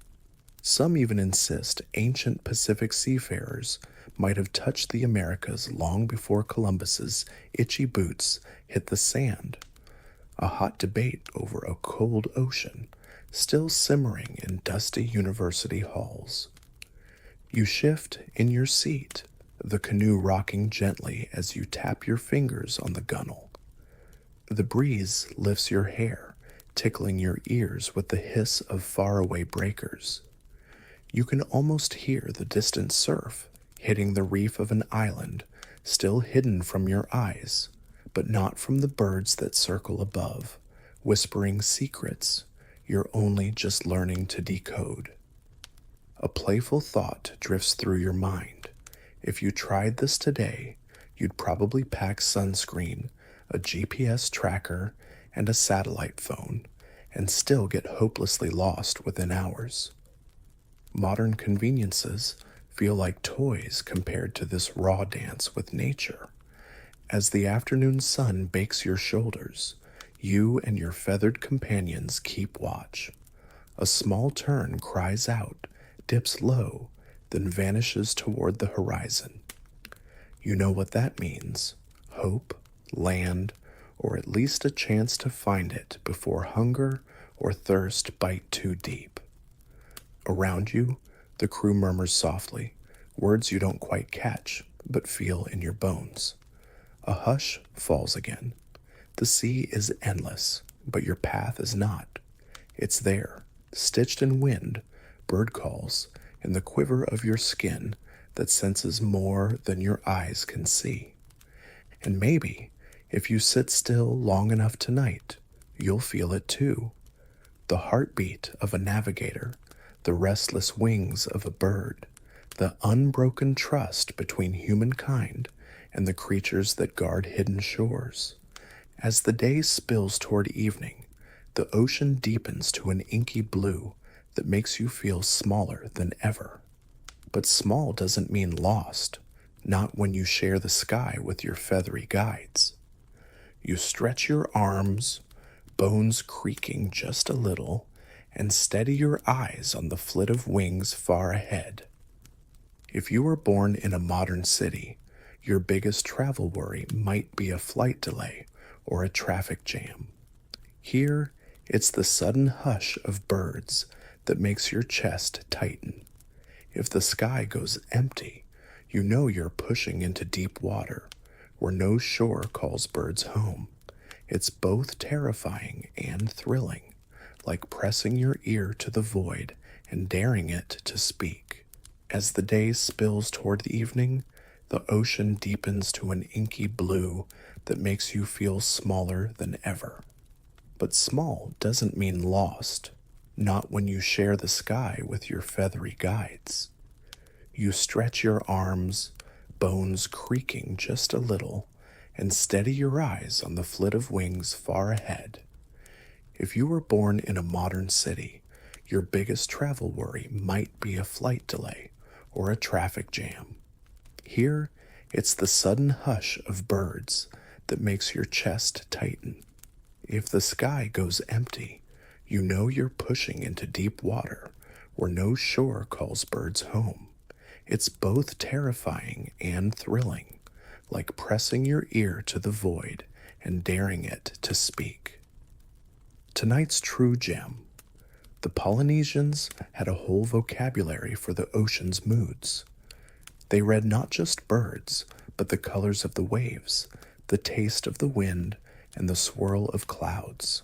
Some even insist ancient Pacific seafarers might have touched the Americas long before Columbus's itchy boots hit the sand. A hot debate over a cold ocean, still simmering in dusty university halls. You shift in your seat, the canoe rocking gently as you tap your fingers on the gunwale. The breeze lifts your hair, tickling your ears with the hiss of faraway breakers. You can almost hear the distant surf hitting the reef of an island, still hidden from your eyes, but not from the birds that circle above, whispering secrets you're only just learning to decode. A playful thought drifts through your mind. If you tried this today, you'd probably pack sunscreen, a GPS tracker, and a satellite phone, and still get hopelessly lost within hours. Modern conveniences feel like toys compared to this raw dance with nature. As the afternoon sun bakes your shoulders, you and your feathered companions keep watch. A small tern cries out, dips low, then vanishes toward the horizon. You know what that means: hope, land, or at least a chance to find it before hunger or thirst bite too deep. Around you, the crew murmurs softly, words you don't quite catch, but feel in your bones. A hush falls again. The sea is endless, but your path is not. It's there, stitched in wind, bird calls, and the quiver of your skin that senses more than your eyes can see. And maybe, if you sit still long enough tonight, you'll feel it too. The heartbeat of a navigator, the restless wings of a bird, the unbroken trust between humankind and the creatures that guard hidden shores. As the day spills toward evening, the ocean deepens to an inky blue that makes you feel smaller than ever. But small doesn't mean lost, not when you share the sky with your feathery guides. You stretch your arms, bones creaking just a little, and steady your eyes on the flit of wings far ahead. If you were born in a modern city, your biggest travel worry might be a flight delay or a traffic jam. Here, it's the sudden hush of birds that makes your chest tighten. If the sky goes empty, you know you're pushing into deep water, where no shore calls birds home. It's both terrifying and thrilling, like pressing your ear to the void and daring it to speak. As the day spills toward the evening, the ocean deepens to an inky blue that makes you feel smaller than ever. But small doesn't mean lost, not when you share the sky with your feathery guides. You stretch your arms, bones creaking just a little, and steady your eyes on the flit of wings far ahead. If you were born in a modern city, your biggest travel worry might be a flight delay or a traffic jam. Here, it's the sudden hush of birds that makes your chest tighten. If the sky goes empty, you know you're pushing into deep water where no shore calls birds home. It's both terrifying and thrilling, like pressing your ear to the void and daring it to speak. Tonight's true gem. The Polynesians had a whole vocabulary for the ocean's moods. They read not just birds, but the colors of the waves, the taste of the wind, and the swirl of clouds.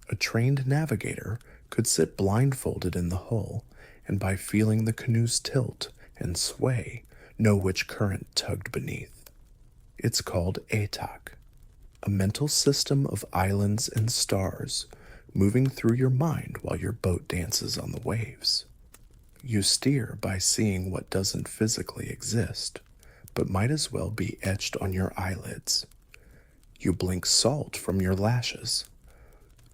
A trained navigator could sit blindfolded in the hull, and by feeling the canoe's tilt and sway, know which current tugged beneath. It's called ATAC, a mental system of islands and stars moving through your mind while your boat dances on the waves. You steer by seeing what doesn't physically exist, but might as well be etched on your eyelids. You blink salt from your lashes.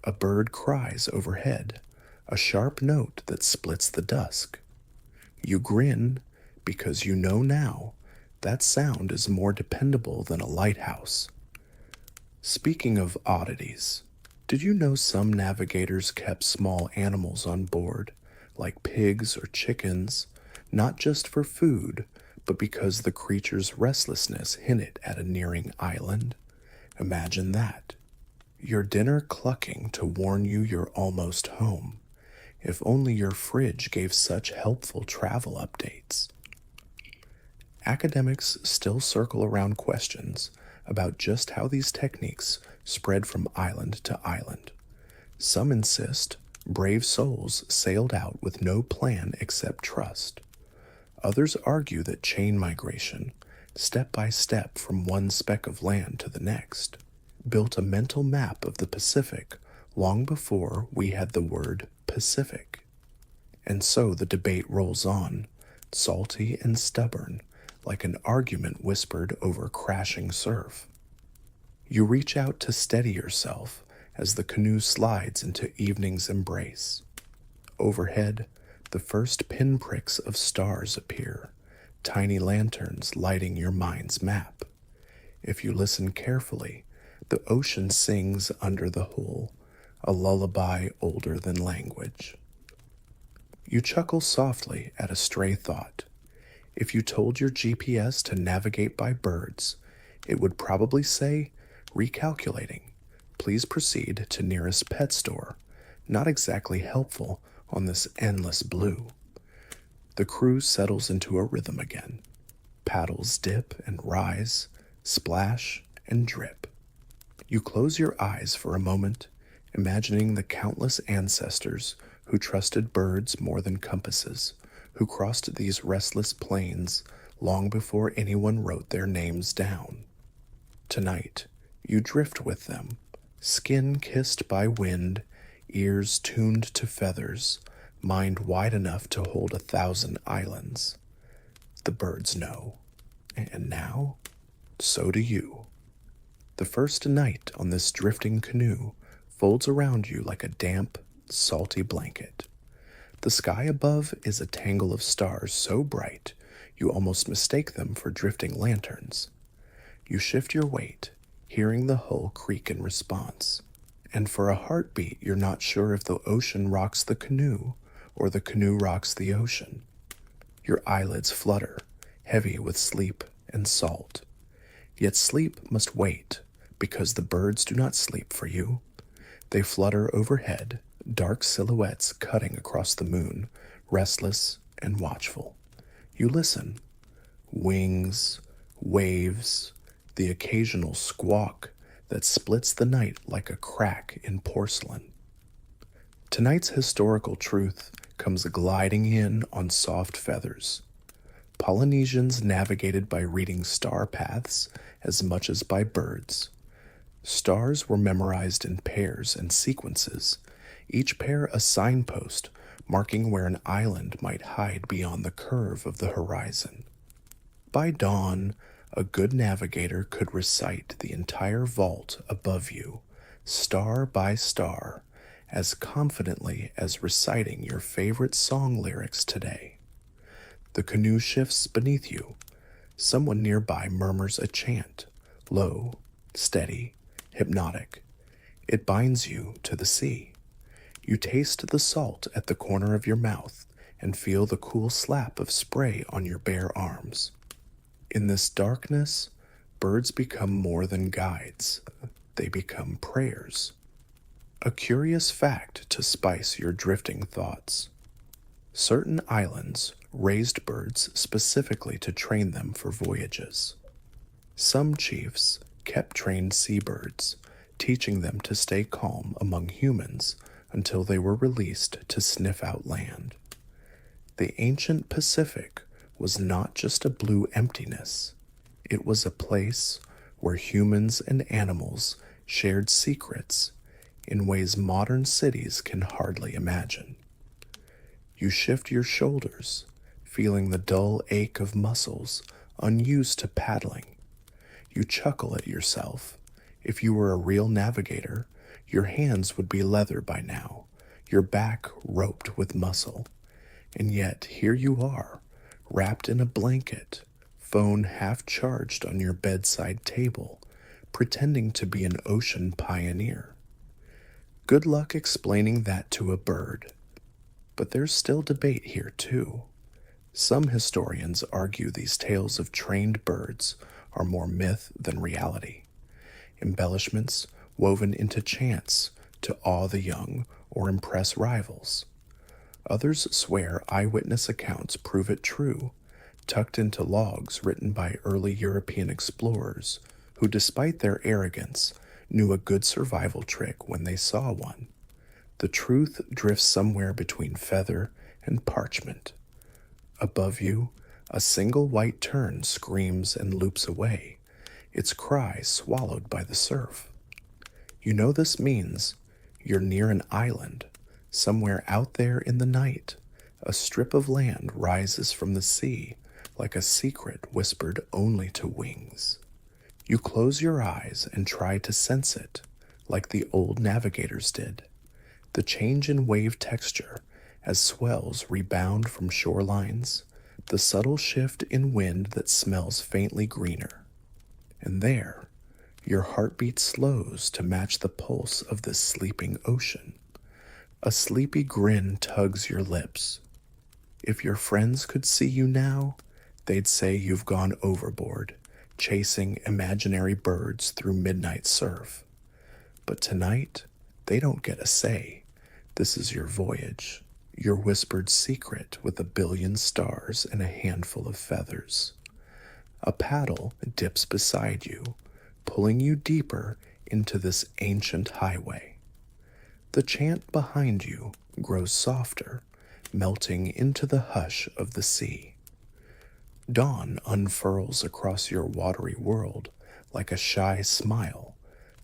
A bird cries overhead, a sharp note that splits the dusk. You grin because you know now that sound is more dependable than a lighthouse. Speaking of oddities, did you know some navigators kept small animals on board, like pigs or chickens, not just for food, but because the creature's restlessness hinted at a nearing island? Imagine that. Your dinner clucking to warn you you're almost home. If only your fridge gave such helpful travel updates. Academics still circle around questions about just how these techniques spread from island to island. Some insist brave souls sailed out with no plan except trust. Others argue that chain migration, step by step from one speck of land to the next, built a mental map of the Pacific long before we had the word Pacific. And so the debate rolls on, salty and stubborn, like an argument whispered over crashing surf. You reach out to steady yourself as the canoe slides into evening's embrace. Overhead, the first pinpricks of stars appear, tiny lanterns lighting your mind's map. If you listen carefully, the ocean sings under the hull, a lullaby older than language. You chuckle softly at a stray thought. If you told your GPS to navigate by birds, it would probably say, recalculating. Please proceed to nearest pet store. Not exactly helpful on this endless blue. The crew settles into a rhythm again. Paddles dip and rise, splash and drip. You close your eyes for a moment, imagining the countless ancestors who trusted birds more than compasses, who crossed these restless plains long before anyone wrote their names down. Tonight, you drift with them, skin kissed by wind, ears tuned to feathers, mind wide enough to hold 1,000 islands. The birds know, and now, so do you. The first night on this drifting canoe folds around you like a damp, salty blanket. The sky above is a tangle of stars so bright you almost mistake them for drifting lanterns. You shift your weight, hearing the hull creak in response. And for a heartbeat, you're not sure if the ocean rocks the canoe or the canoe rocks the ocean. Your eyelids flutter, heavy with sleep and salt. Yet sleep must wait, because the birds do not sleep for you. They flutter overhead, dark silhouettes cutting across the moon, restless and watchful. You listen. Wings, waves, the occasional squawk that splits the night like a crack in porcelain. Tonight's historical truth comes gliding in on soft feathers. Polynesians navigated by reading star paths as much as by birds. Stars were memorized in pairs and sequences, each pair a signpost marking where an island might hide beyond the curve of the horizon. By dawn, a good navigator could recite the entire vault above you, star by star, as confidently as reciting your favorite song lyrics today. The canoe shifts beneath you. Someone nearby murmurs a chant, low, steady, hypnotic. It binds you to the sea. You taste the salt at the corner of your mouth and feel the cool slap of spray on your bare arms. In this darkness, birds become more than guides. They become prayers. A curious fact to spice your drifting thoughts. Certain islands raised birds specifically to train them for voyages. Some chiefs kept trained seabirds, teaching them to stay calm among humans until they were released to sniff out land. The ancient Pacific was not just a blue emptiness. It was a place where humans and animals shared secrets in ways modern cities can hardly imagine. You shift your shoulders, feeling the dull ache of muscles unused to paddling. You chuckle at yourself. If you were a real navigator, your hands would be leather by now, your back roped with muscle. And yet here you are, wrapped in a blanket, phone half charged on your bedside table, pretending to be an ocean pioneer. Good luck explaining that to a bird. But there's still debate here, too. Some historians argue these tales of trained birds are more myth than reality. Embellishments woven into chants to awe the young or impress rivals. Others swear eyewitness accounts prove it true, tucked into logs written by early European explorers who, despite their arrogance, knew a good survival trick when they saw one. The truth drifts somewhere between feather and parchment. Above you, a single white tern screams and loops away, its cry swallowed by the surf. You know this means you're near an island, somewhere out there in the night. A strip of land rises from the sea like a secret whispered only to wings. You close your eyes and try to sense it, like the old navigators did. The change in wave texture as swells rebound from shorelines, the subtle shift in wind that smells faintly greener. And there, your heartbeat slows to match the pulse of this sleeping ocean. A sleepy grin tugs your lips. If your friends could see you now, they'd say you've gone overboard, chasing imaginary birds through midnight surf. But tonight, they don't get a say. This is your voyage, your whispered secret with a billion stars and a handful of feathers. A paddle dips beside you, pulling you deeper into this ancient highway. The chant behind you grows softer, melting into the hush of the sea. Dawn unfurls across your watery world like a shy smile,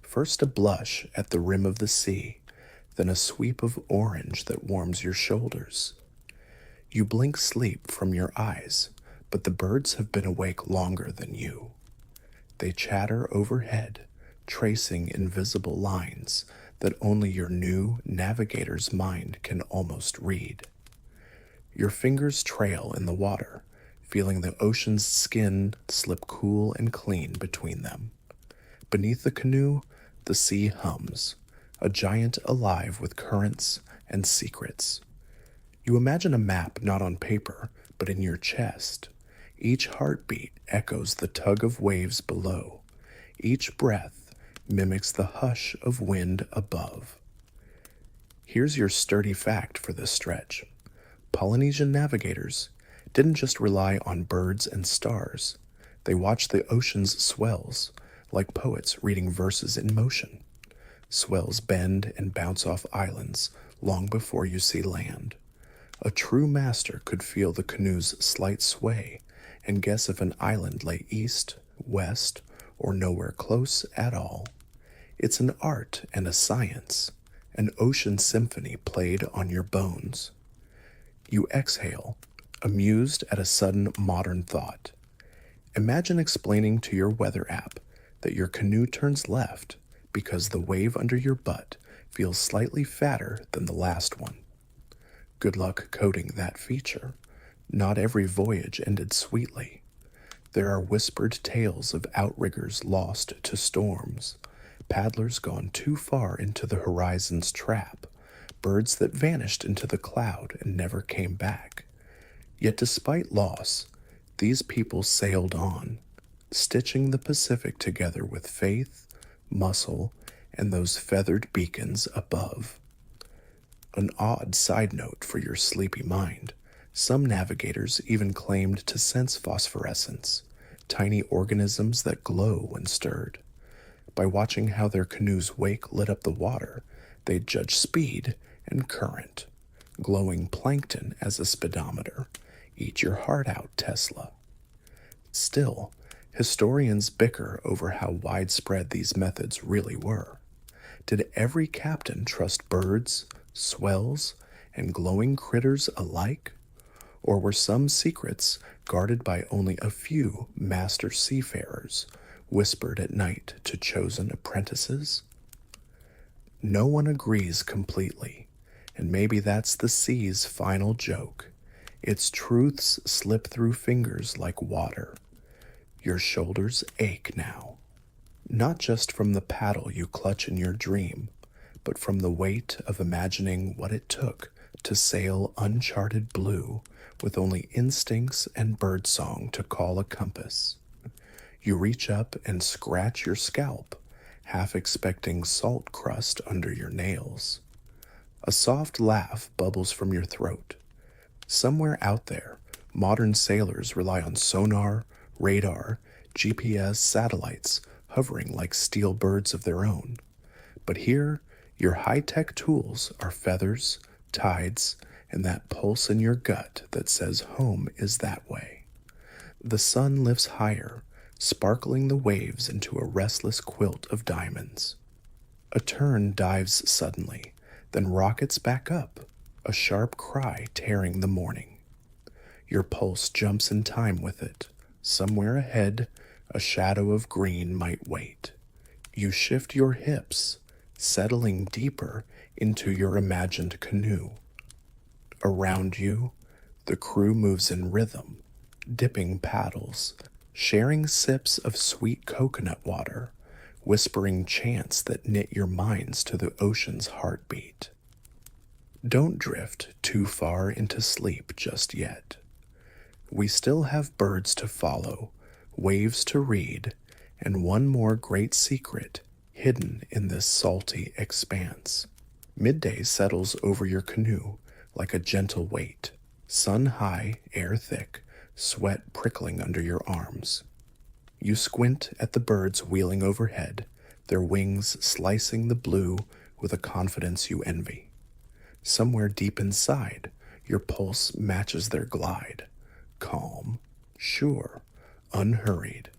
first a blush at the rim of the sea, then a sweep of orange that warms your shoulders. You blink sleep from your eyes, but the birds have been awake longer than you. They chatter overhead, tracing invisible lines that only your new navigator's mind can almost read. Your fingers trail in the water, feeling the ocean's skin slip cool and clean between them. Beneath the canoe, the sea hums, a giant alive with currents and secrets. You imagine a map not on paper, but in your chest. Each heartbeat echoes the tug of waves below. Each breath mimics the hush of wind above. Here's your sturdy fact for this stretch. Polynesian navigators didn't just rely on birds and stars. They watched the ocean's swells, like poets reading verses in motion. Swells bend and bounce off islands long before you see land. A true master could feel the canoe's slight sway and guess if an island lay east, west, or nowhere close at all. It's an art and a science, an ocean symphony played on your bones. You exhale, amused at a sudden modern thought. Imagine explaining to your weather app that your canoe turns left because the wave under your butt feels slightly fatter than the last one. Good luck coding that feature. Not every voyage ended sweetly. There are whispered tales of outriggers lost to storms, paddlers gone too far into the horizon's trap, birds that vanished into the cloud and never came back. Yet despite loss, these people sailed on, stitching the Pacific together with faith, muscle, and those feathered beacons above. An odd side note for your sleepy mind. Some navigators even claimed to sense phosphorescence, tiny organisms that glow when stirred. By watching how their canoe's wake lit up the water, they'd judge speed and current. Glowing plankton as a speedometer. Eat your heart out, Tesla. Still, historians bicker over how widespread these methods really were. Did every captain trust birds, swells, and glowing critters alike? Or were some secrets guarded by only a few master seafarers, whispered at night to chosen apprentices? No one agrees completely, and maybe that's the sea's final joke. Its truths slip through fingers like water. Your shoulders ache now, not just from the paddle you clutch in your dream, but from the weight of imagining what it took to sail uncharted blue with only instincts and birdsong to call a compass. You reach up and scratch your scalp, half expecting salt crust under your nails. A soft laugh bubbles from your throat. Somewhere out there, modern sailors rely on sonar, radar, GPS satellites hovering like steel birds of their own. But here, your high-tech tools are feathers, tides, and that pulse in your gut that says home is that way. The sun lifts higher, sparkling the waves into a restless quilt of diamonds. A tern dives suddenly, then rockets back up, a sharp cry tearing the morning. Your pulse jumps in time with it. Somewhere ahead, a shadow of green might wait. You shift your hips, settling deeper into your imagined canoe. Around you, the crew moves in rhythm, dipping paddles, sharing sips of sweet coconut water, whispering chants that knit your minds to the ocean's heartbeat. Don't drift too far into sleep just yet. We still have birds to follow, waves to read, and one more great secret hidden in this salty expanse. Midday settles over your canoe like a gentle weight, sun high, air thick, sweat prickling under your arms. You squint at the birds wheeling overhead, their wings slicing the blue with a confidence you envy. Somewhere deep inside, your pulse matches their glide, calm, sure, unhurried.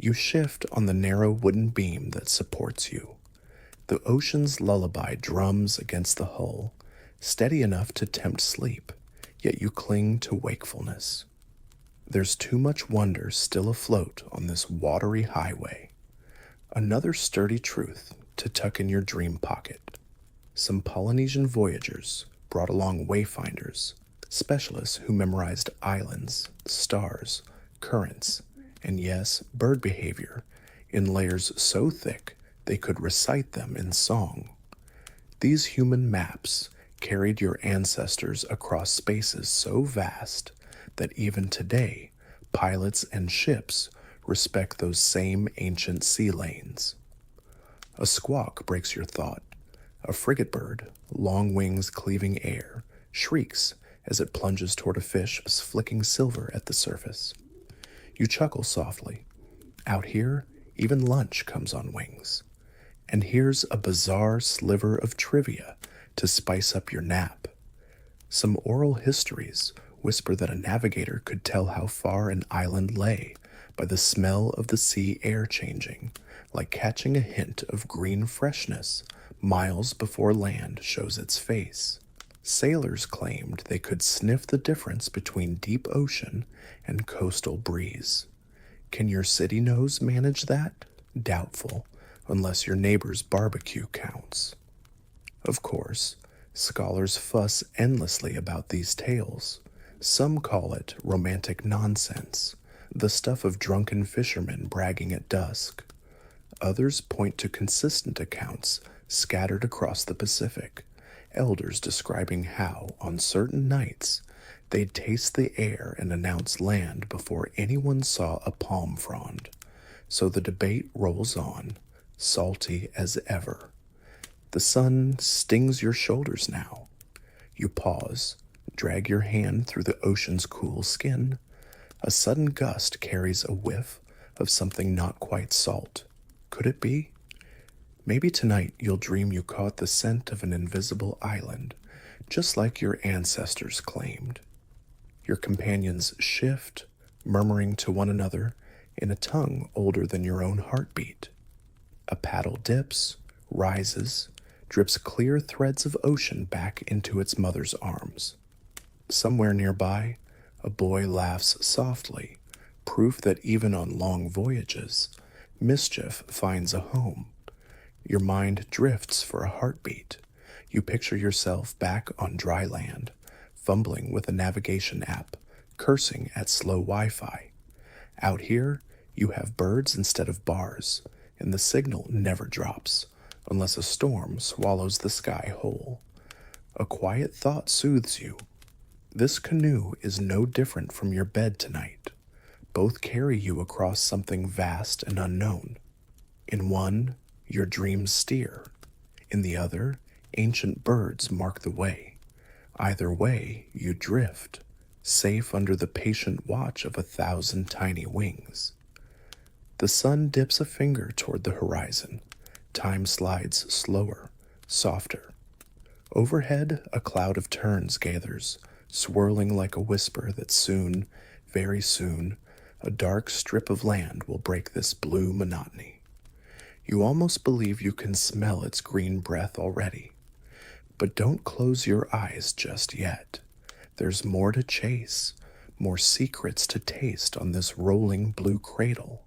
You shift on the narrow wooden beam that supports you. The ocean's lullaby drums against the hull, steady enough to tempt sleep, yet you cling to wakefulness. There's too much wonder still afloat on this watery highway. Another sturdy truth to tuck in your dream pocket. Some Polynesian voyagers brought along wayfinders, specialists who memorized islands, stars, currents, and yes, bird behavior in layers so thick they could recite them in song. These human maps carried your ancestors across spaces so vast that even today, pilots and ships respect those same ancient sea lanes. A squawk breaks your thought. A frigate bird, long wings cleaving air, shrieks as it plunges toward a fish flicking silver at the surface. You chuckle softly. Out here, even lunch comes on wings. And here's a bizarre sliver of trivia to spice up your nap. Some oral histories whisper that a navigator could tell how far an island lay by the smell of the sea air changing, like catching a hint of green freshness miles before land shows its face. Sailors claimed they could sniff the difference between deep ocean and coastal breeze. Can your city nose manage that? Doubtful, unless your neighbor's barbecue counts. Of course, scholars fuss endlessly about these tales. Some call it romantic nonsense, the stuff of drunken fishermen bragging at dusk. Others point to consistent accounts scattered across the Pacific, elders describing how, on certain nights, they'd taste the air and announce land before anyone saw a palm frond. So the debate rolls on, salty as ever. The sun stings your shoulders now. You pause, drag your hand through the ocean's cool skin. A sudden gust carries a whiff of something not quite salt. Could it be? Maybe tonight you'll dream you caught the scent of an invisible island, just like your ancestors claimed. Your companions shift, murmuring to one another in a tongue older than your own heartbeat. A paddle dips, rises, drips clear threads of ocean back into its mother's arms. Somewhere nearby, a boy laughs softly, proof that even on long voyages, mischief finds a home. Your mind drifts for a heartbeat. You picture yourself back on dry land, fumbling with a navigation app, cursing at slow Wi-Fi. Out here, you have birds instead of bars, and the signal never drops, unless a storm swallows the sky whole. A quiet thought soothes you. This canoe is no different from your bed tonight. Both carry you across something vast and unknown. In one, your dreams steer. In the other, ancient birds mark the way. Either way, you drift, safe under the patient watch of 1,000 tiny wings. The sun dips a finger toward the horizon. Time slides slower, softer. Overhead, a cloud of terns gathers, swirling like a whisper that soon, very soon, a dark strip of land will break this blue monotony. You almost believe you can smell its green breath already. But don't close your eyes just yet. There's more to chase, more secrets to taste on this rolling blue cradle.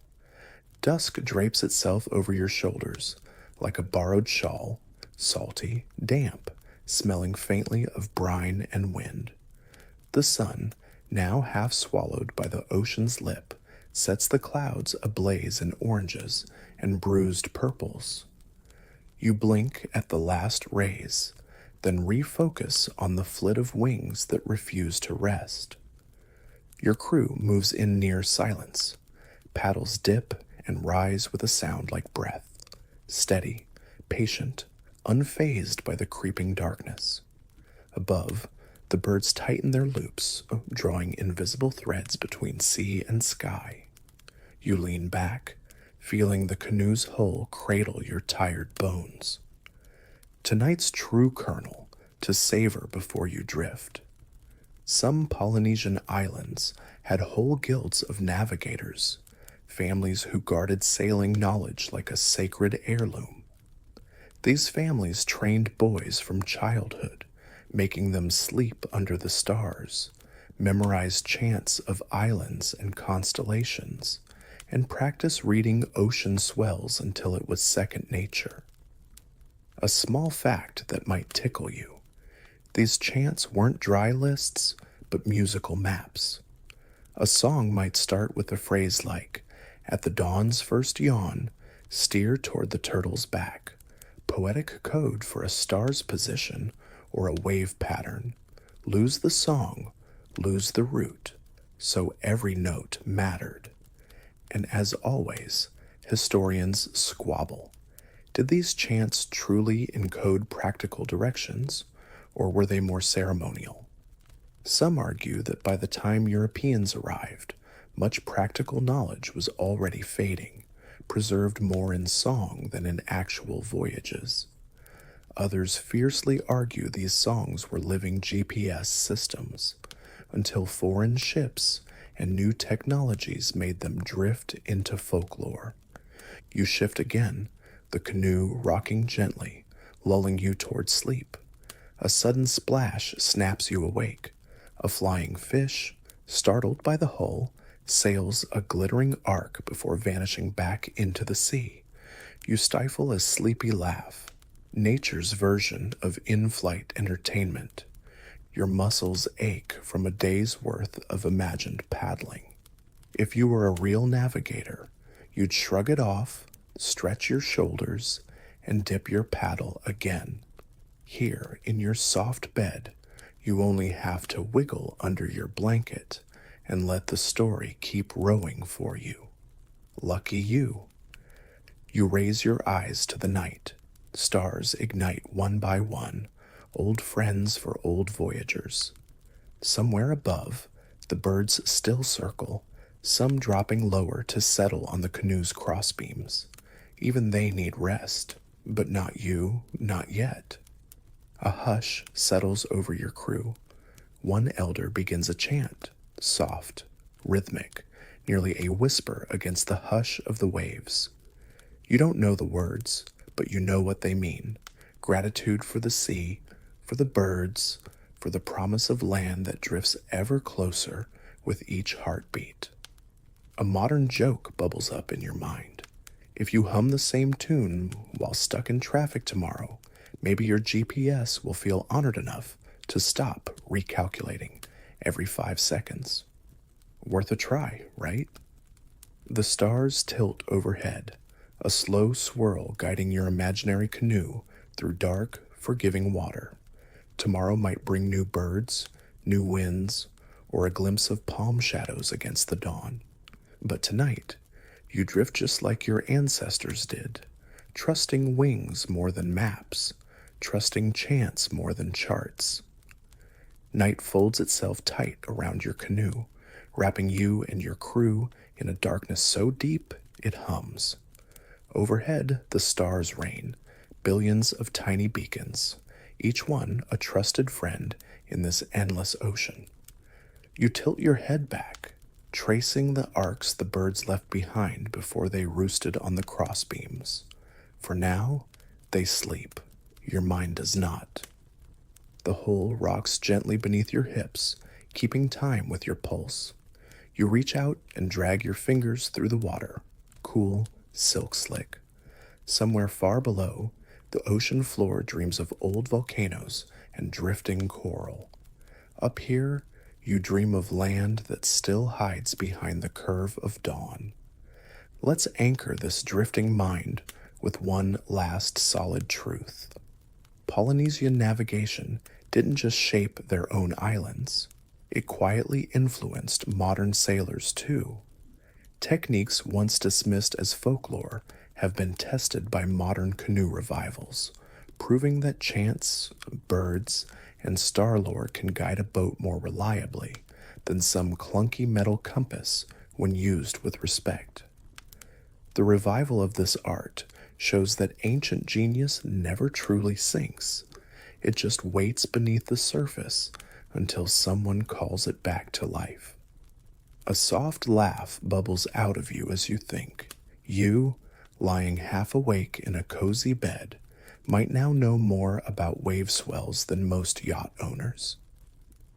Dusk drapes itself over your shoulders, like a borrowed shawl, salty, damp, smelling faintly of brine and wind. The sun, now half swallowed by the ocean's lip, sets the clouds ablaze in oranges and bruised purples. You blink at the last rays, then refocus on the flit of wings that refuse to rest. Your crew moves in near silence. Paddles dip and rise with a sound like breath, steady, patient, unfazed by the creeping darkness. Above, the birds tighten their loops, drawing invisible threads between sea and sky. You lean back, feeling the canoe's hull cradle your tired bones. Tonight's true kernel, to savor before you drift. Some Polynesian islands had whole guilds of navigators, families who guarded sailing knowledge like a sacred heirloom. These families trained boys from childhood, making them sleep under the stars, memorize chants of islands and constellations, and practice reading ocean swells until it was second nature. A small fact that might tickle you. These chants weren't dry lists, but musical maps. A song might start with a phrase like, "At the dawn's first yawn, steer toward the turtle's back," poetic code for a star's position or a wave pattern. Lose the song, lose the root, so every note mattered. And as always, historians squabble. Did these chants truly encode practical directions, or were they more ceremonial? Some argue that by the time Europeans arrived, much practical knowledge was already fading, preserved more in song than in actual voyages. Others fiercely argue these songs were living GPS systems, until foreign ships and new technologies made them drift into folklore. You shift again, the canoe rocking gently, lulling you toward sleep. A sudden splash snaps you awake. A flying fish, startled by the hull, sails a glittering arc before vanishing back into the sea. You stifle a sleepy laugh, nature's version of in-flight entertainment. Your muscles ache from a day's worth of imagined paddling. If you were a real navigator, you'd shrug it off, stretch your shoulders, and dip your paddle again. Here, in your soft bed, you only have to wiggle under your blanket and let the story keep rowing for you. Lucky you. You raise your eyes to the night. Stars ignite one by one, old friends for old voyagers. Somewhere above, the birds still circle, some dropping lower to settle on the canoe's crossbeams. Even they need rest, but not you, not yet. A hush settles over your crew. One elder begins a chant, soft, rhythmic, nearly a whisper against the hush of the waves. You don't know the words, but you know what they mean. Gratitude for the sea, for the birds, for the promise of land that drifts ever closer with each heartbeat. A modern joke bubbles up in your mind. If you hum the same tune while stuck in traffic tomorrow, maybe your GPS will feel honored enough to stop recalculating every 5 seconds. Worth a try, right? The stars tilt overhead, a slow swirl guiding your imaginary canoe through dark, forgiving water. Tomorrow might bring new birds, new winds, or a glimpse of palm shadows against the dawn. But tonight, you drift just like your ancestors did, trusting wings more than maps, trusting chance more than charts. Night folds itself tight around your canoe, wrapping you and your crew in a darkness so deep it hums. Overhead, the stars reign, billions of tiny beacons, each one a trusted friend in this endless ocean. You tilt your head back, tracing the arcs the birds left behind before they roosted on the crossbeams. For now, they sleep. Your mind does not. The hull rocks gently beneath your hips, keeping time with your pulse. You reach out and drag your fingers through the water, cool, silk slick. Somewhere far below, the ocean floor dreams of old volcanoes and drifting coral. Up here, you dream of land that still hides behind the curve of dawn. Let's anchor this drifting mind with one last solid truth. Polynesian navigation didn't just shape their own islands, it quietly influenced modern sailors too. Techniques once dismissed as folklore have been tested by modern canoe revivals, proving that chance, birds, and star lore can guide a boat more reliably than some clunky metal compass when used with respect. The revival of this art shows that ancient genius never truly sinks. It just waits beneath the surface until someone calls it back to life. A soft laugh bubbles out of you as you think. You, lying half awake in a cozy bed, might now know more about wave swells than most yacht owners.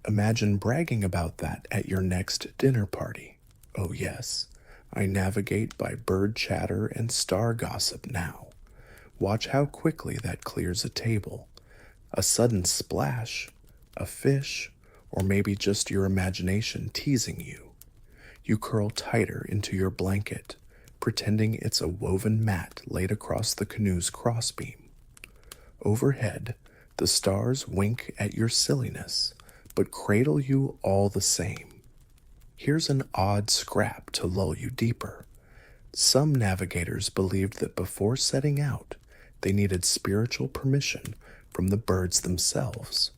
Imagine bragging about that at your next dinner party. Oh yes, I navigate by bird chatter and star gossip now. Watch how quickly that clears a table. A sudden splash, a fish, or maybe just your imagination teasing you. You curl tighter into your blanket, pretending it's a woven mat laid across the canoe's crossbeam. Overhead, the stars wink at your silliness, but cradle you all the same. Here's an odd scrap to lull you deeper. Some navigators believed that before setting out, they needed spiritual permission from the birds themselves.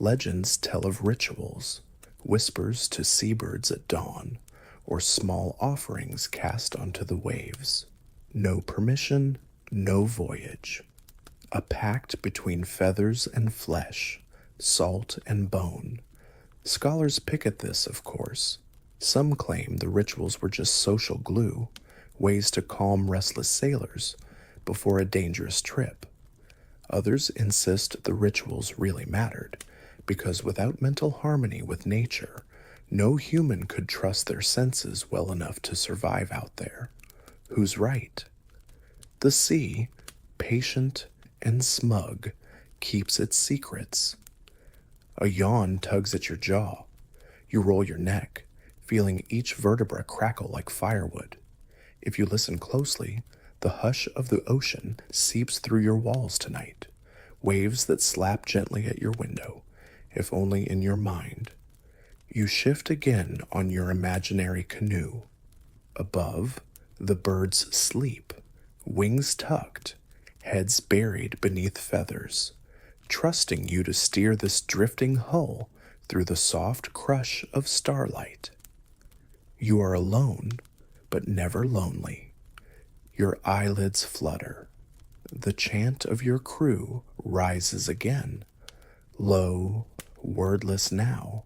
Legends tell of rituals, whispers to seabirds at dawn, or small offerings cast onto the waves. No permission, no voyage. A pact between feathers and flesh, salt and bone. Scholars pick at this, of course. Some claim the rituals were just social glue, ways to calm restless sailors before a dangerous trip. Others insist the rituals really mattered, because without mental harmony with nature, no human could trust their senses well enough to survive out there. Who's right? The sea, patient and smug, keeps its secrets. A yawn tugs at your jaw. You roll your neck, feeling each vertebra crackle like firewood. If you listen closely, the hush of the ocean seeps through your walls tonight. Waves that slap gently at your window, if only in your mind. You shift again on your imaginary canoe. Above, the birds sleep, wings tucked, heads buried beneath feathers, trusting you to steer this drifting hull through the soft crush of starlight. You are alone, but never lonely. Your eyelids flutter. The chant of your crew rises again, low, wordless now,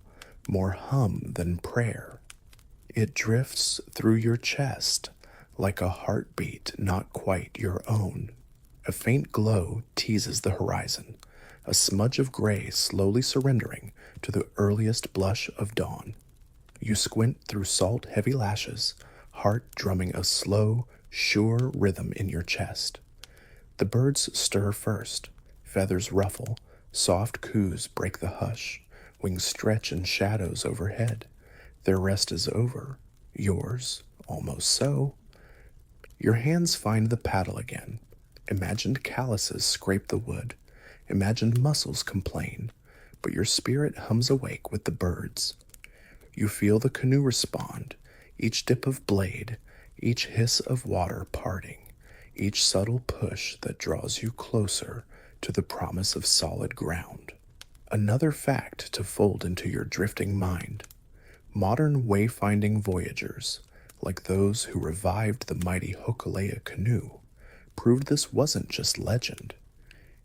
more hum than prayer. It drifts through your chest like a heartbeat not quite your own. A faint glow teases the horizon, a smudge of gray slowly surrendering to the earliest blush of dawn. You squint through salt, heavy lashes, heart drumming a slow, sure rhythm in your chest. The birds stir first, feathers ruffle, soft coos break the hush, wings stretch in shadows overhead. Their rest is over, yours, almost so. Your hands find the paddle again. Imagined calluses scrape the wood, imagined muscles complain, but your spirit hums awake with the birds. You feel the canoe respond, each dip of blade, each hiss of water parting, each subtle push that draws you closer to the promise of solid ground. Another fact to fold into your drifting mind. Modern wayfinding voyagers, like those who revived the mighty Hokulea canoe, proved this wasn't just legend.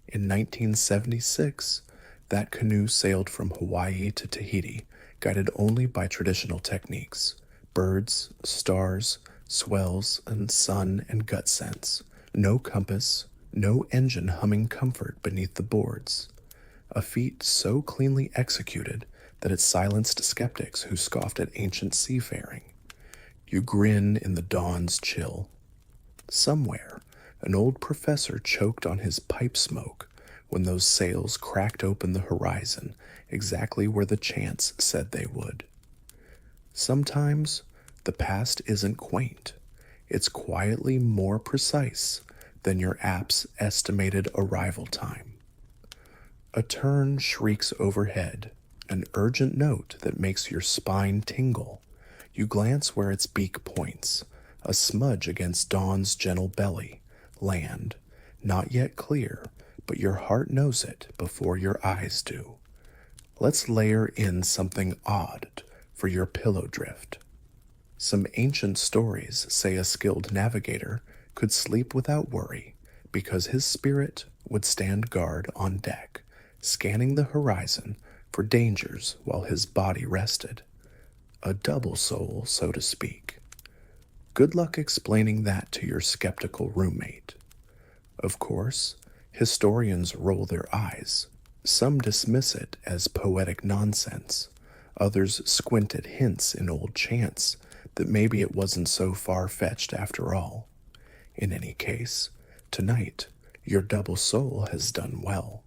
In 1976, that canoe sailed from Hawaii to Tahiti, guided only by traditional techniques: birds, stars, swells, and sun and gut sense. No compass, no engine humming comfort beneath the boards. A feat so cleanly executed that it silenced skeptics who scoffed at ancient seafaring. You grin in the dawn's chill. Somewhere, An old professor choked on his pipe smoke when those sails cracked open the horizon exactly where the chants said they would. Sometimes the past isn't quaint. It's quietly more precise than your app's estimated arrival time. A tern shrieks overhead, an urgent note that makes your spine tingle. You glance where its beak points, a smudge against dawn's gentle belly. Land, not yet clear, but your heart knows it before your eyes do. Let's layer in something odd for your pillow drift. Some ancient stories say a skilled navigator could sleep without worry because his spirit would stand guard on deck, scanning the horizon for dangers while his body rested. A double soul, so to speak. Good luck explaining that to your skeptical roommate. Of course, historians roll their eyes. Some dismiss it as poetic nonsense. Others squint at hints in old chants that maybe it wasn't so far-fetched after all. In any case, tonight, your double soul has done well.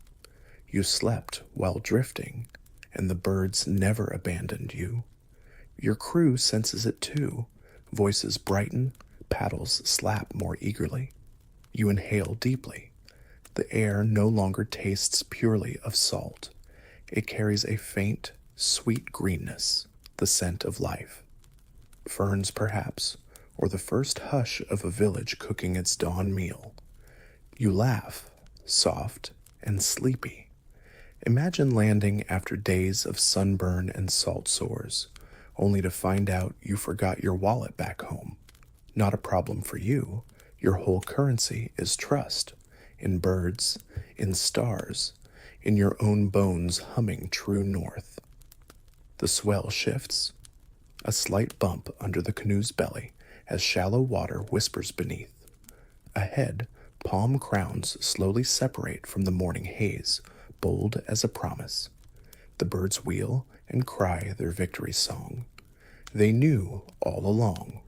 You slept while drifting, and the birds never abandoned you. Your crew senses it too. Voices brighten, paddles slap more eagerly. You inhale deeply. The air no longer tastes purely of salt. It carries a faint, sweet greenness, the scent of life. Ferns, perhaps, or the first hush of a village cooking its dawn meal. You laugh, soft and sleepy. Imagine landing after days of sunburn and salt sores, only to find out you forgot your wallet back home. Not a problem for you. Your whole currency is trust, in birds, in stars, in your own bones humming true north. The swell shifts, a slight bump under the canoe's belly as shallow water whispers beneath. Ahead, palm crowns slowly separate from the morning haze, bold as a promise. The birds wheel and cry their victory song. They knew all along.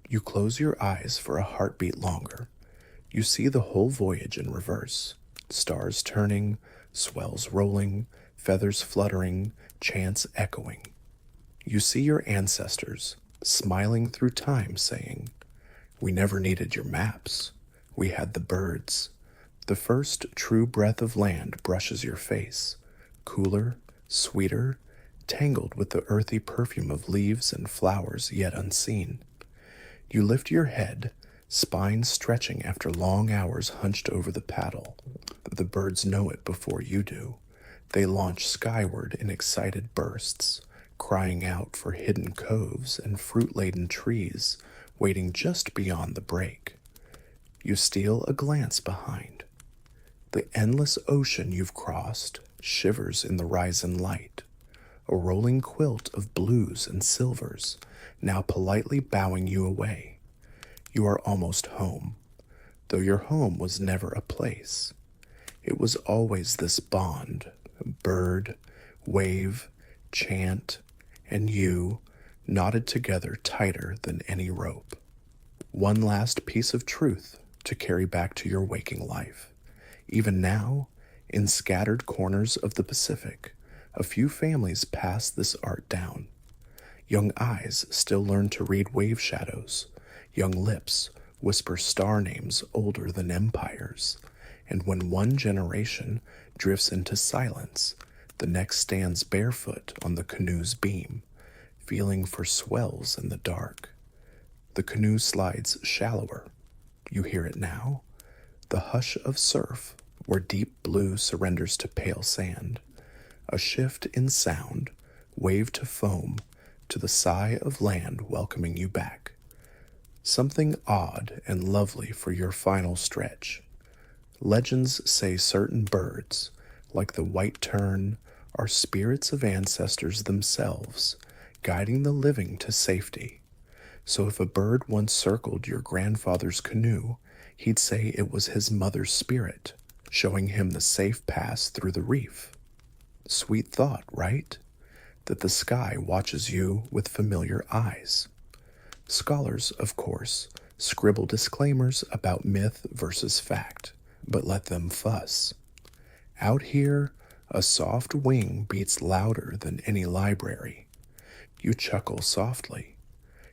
You close your eyes for a heartbeat longer. You see the whole voyage in reverse. Stars turning, swells rolling, feathers fluttering, chants echoing. You see your ancestors, smiling through time, saying, "We never needed your maps. We had the birds." The first true breath of land brushes your face, cooler, sweeter, tangled with the earthy perfume of leaves and flowers yet unseen. You lift your head, spine stretching after long hours hunched over the paddle. The birds know it before you do. They launch skyward in excited bursts, crying out for hidden coves and fruit-laden trees waiting just beyond the break. You steal a glance behind. The endless ocean you've crossed shivers in the rising light, a rolling quilt of blues and silvers, now politely bowing you away. You are almost home, though your home was never a place. It was always this bond, bird, wave, chant, and you, knotted together tighter than any rope. One last piece of truth to carry back to your waking life. Even now, in scattered corners of the Pacific, a few families pass this art down. Young eyes still learn to read wave shadows. Young lips whisper star names older than empires. And when one generation drifts into silence, the next stands barefoot on the canoe's beam, feeling for swells in the dark. The canoe slides shallower. You hear it now? The hush of surf, where deep blue surrenders to pale sand. A shift in sound, wave to foam, to the sigh of land welcoming you back. Something odd and lovely for your final stretch. Legends say certain birds, like the white tern, are spirits of ancestors themselves, guiding the living to safety. So if a bird once circled your grandfather's canoe, he'd say it was his mother's spirit, showing him the safe pass through the reef. Sweet thought, right? That the sky watches you with familiar eyes. Scholars, of course, Scribble disclaimers about myth versus fact, but let them fuss. Out here, a soft wing beats louder than any library. You chuckle softly.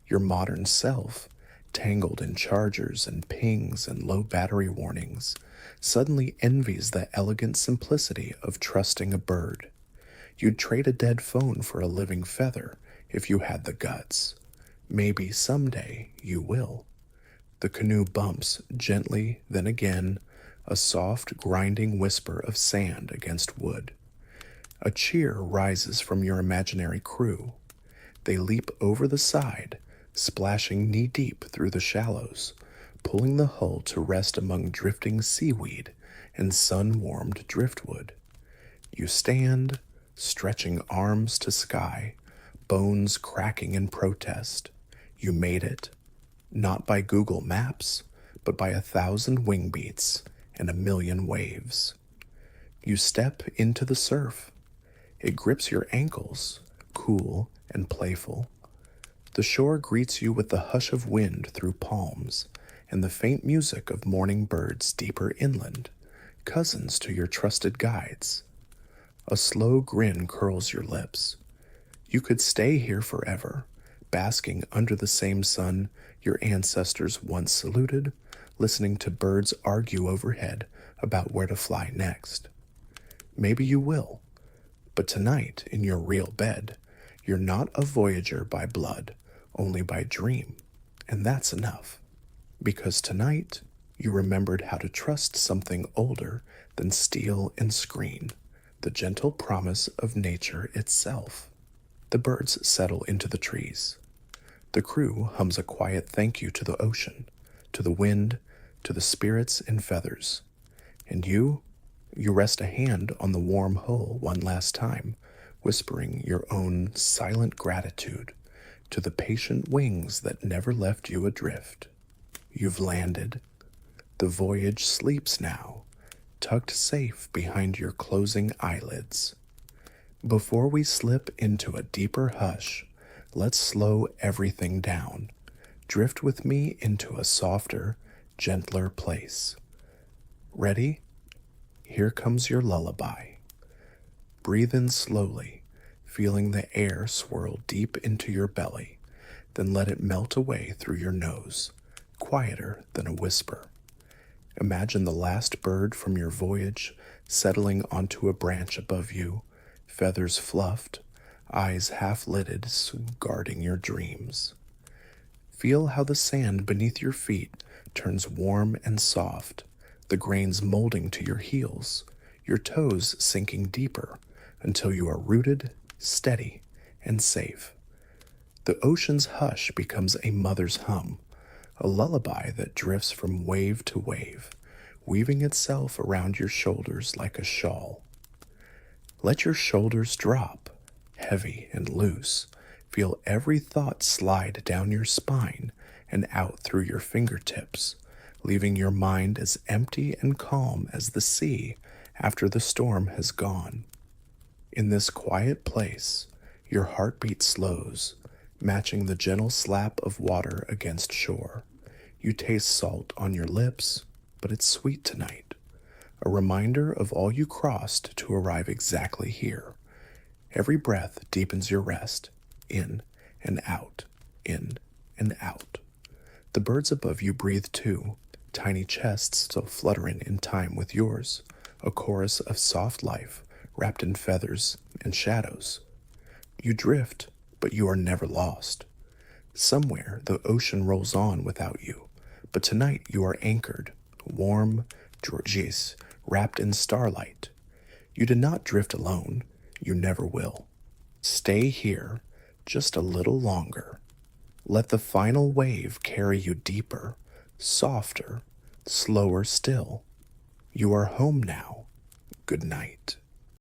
Your modern self, tangled in chargers and pings and low battery warnings, suddenly envies the elegant simplicity of trusting a bird. You'd trade a dead phone for a living feather if you had the guts. Maybe someday you will. The canoe bumps gently, then again, a soft, grinding whisper of sand against wood. A cheer rises from your imaginary crew. They leap over the side, splashing knee-deep through the shallows, pulling the hull to rest among drifting seaweed and sun-warmed driftwood. You stand, stretching arms to sky, bones cracking in protest. You made it, not by Google Maps, but by 1,000 wing beats and 1,000,000 waves. You step into the surf. It grips your ankles, cool and playful. The shore greets you with the hush of wind through palms and the faint music of morning birds deeper inland, cousins to your trusted guides. A slow grin curls your lips. You could stay here forever, basking under the same sun your ancestors once saluted, listening to birds argue overhead about where to fly next. Maybe you will, but tonight in your real bed, you're not a voyager by blood, only by dream, and that's enough. Because tonight, you remembered how to trust something older than steel and screen, the gentle promise of nature itself. The birds settle into the trees. The crew hums a quiet thank you to the ocean, to the wind, to the spirits and feathers. And you rest a hand on the warm hull one last time, whispering your own silent gratitude to the patient wings that never left you adrift. You've landed. The voyage sleeps now, tucked safe behind your closing eyelids. Before we slip into a deeper hush, let's slow everything down. Drift with me into a softer, gentler place. Ready? Here comes your lullaby. Breathe in slowly, feeling the air swirl deep into your belly, then let it melt away through your nose, quieter than a whisper. Imagine the last bird from your voyage settling onto a branch above you, feathers fluffed, eyes half-lidded, guarding your dreams. Feel how the sand beneath your feet turns warm and soft, the grains molding to your heels, your toes sinking deeper until you are rooted, steady, and safe. The ocean's hush becomes a mother's hum, a lullaby that drifts from wave to wave, weaving itself around your shoulders like a shawl. Let your shoulders drop, heavy and loose. Feel every thought slide down your spine and out through your fingertips, leaving your mind as empty and calm as the sea after the storm has gone. In this quiet place, your heartbeat slows, matching the gentle slap of water against shore. You taste salt on your lips, but it's sweet tonight, a reminder of all you crossed to arrive exactly here. Every breath deepens your rest, in and out, in and out. The birds above you breathe too, tiny chests still fluttering in time with yours, a chorus of soft life wrapped in feathers and shadows. You drift, but you are never lost. Somewhere the ocean rolls on without you, but tonight you are anchored, warm, gorgeous, wrapped in starlight. You did not drift alone. You never will. Stay here just a little longer. Let the final wave carry you deeper, softer, slower still. You are home now. Good night.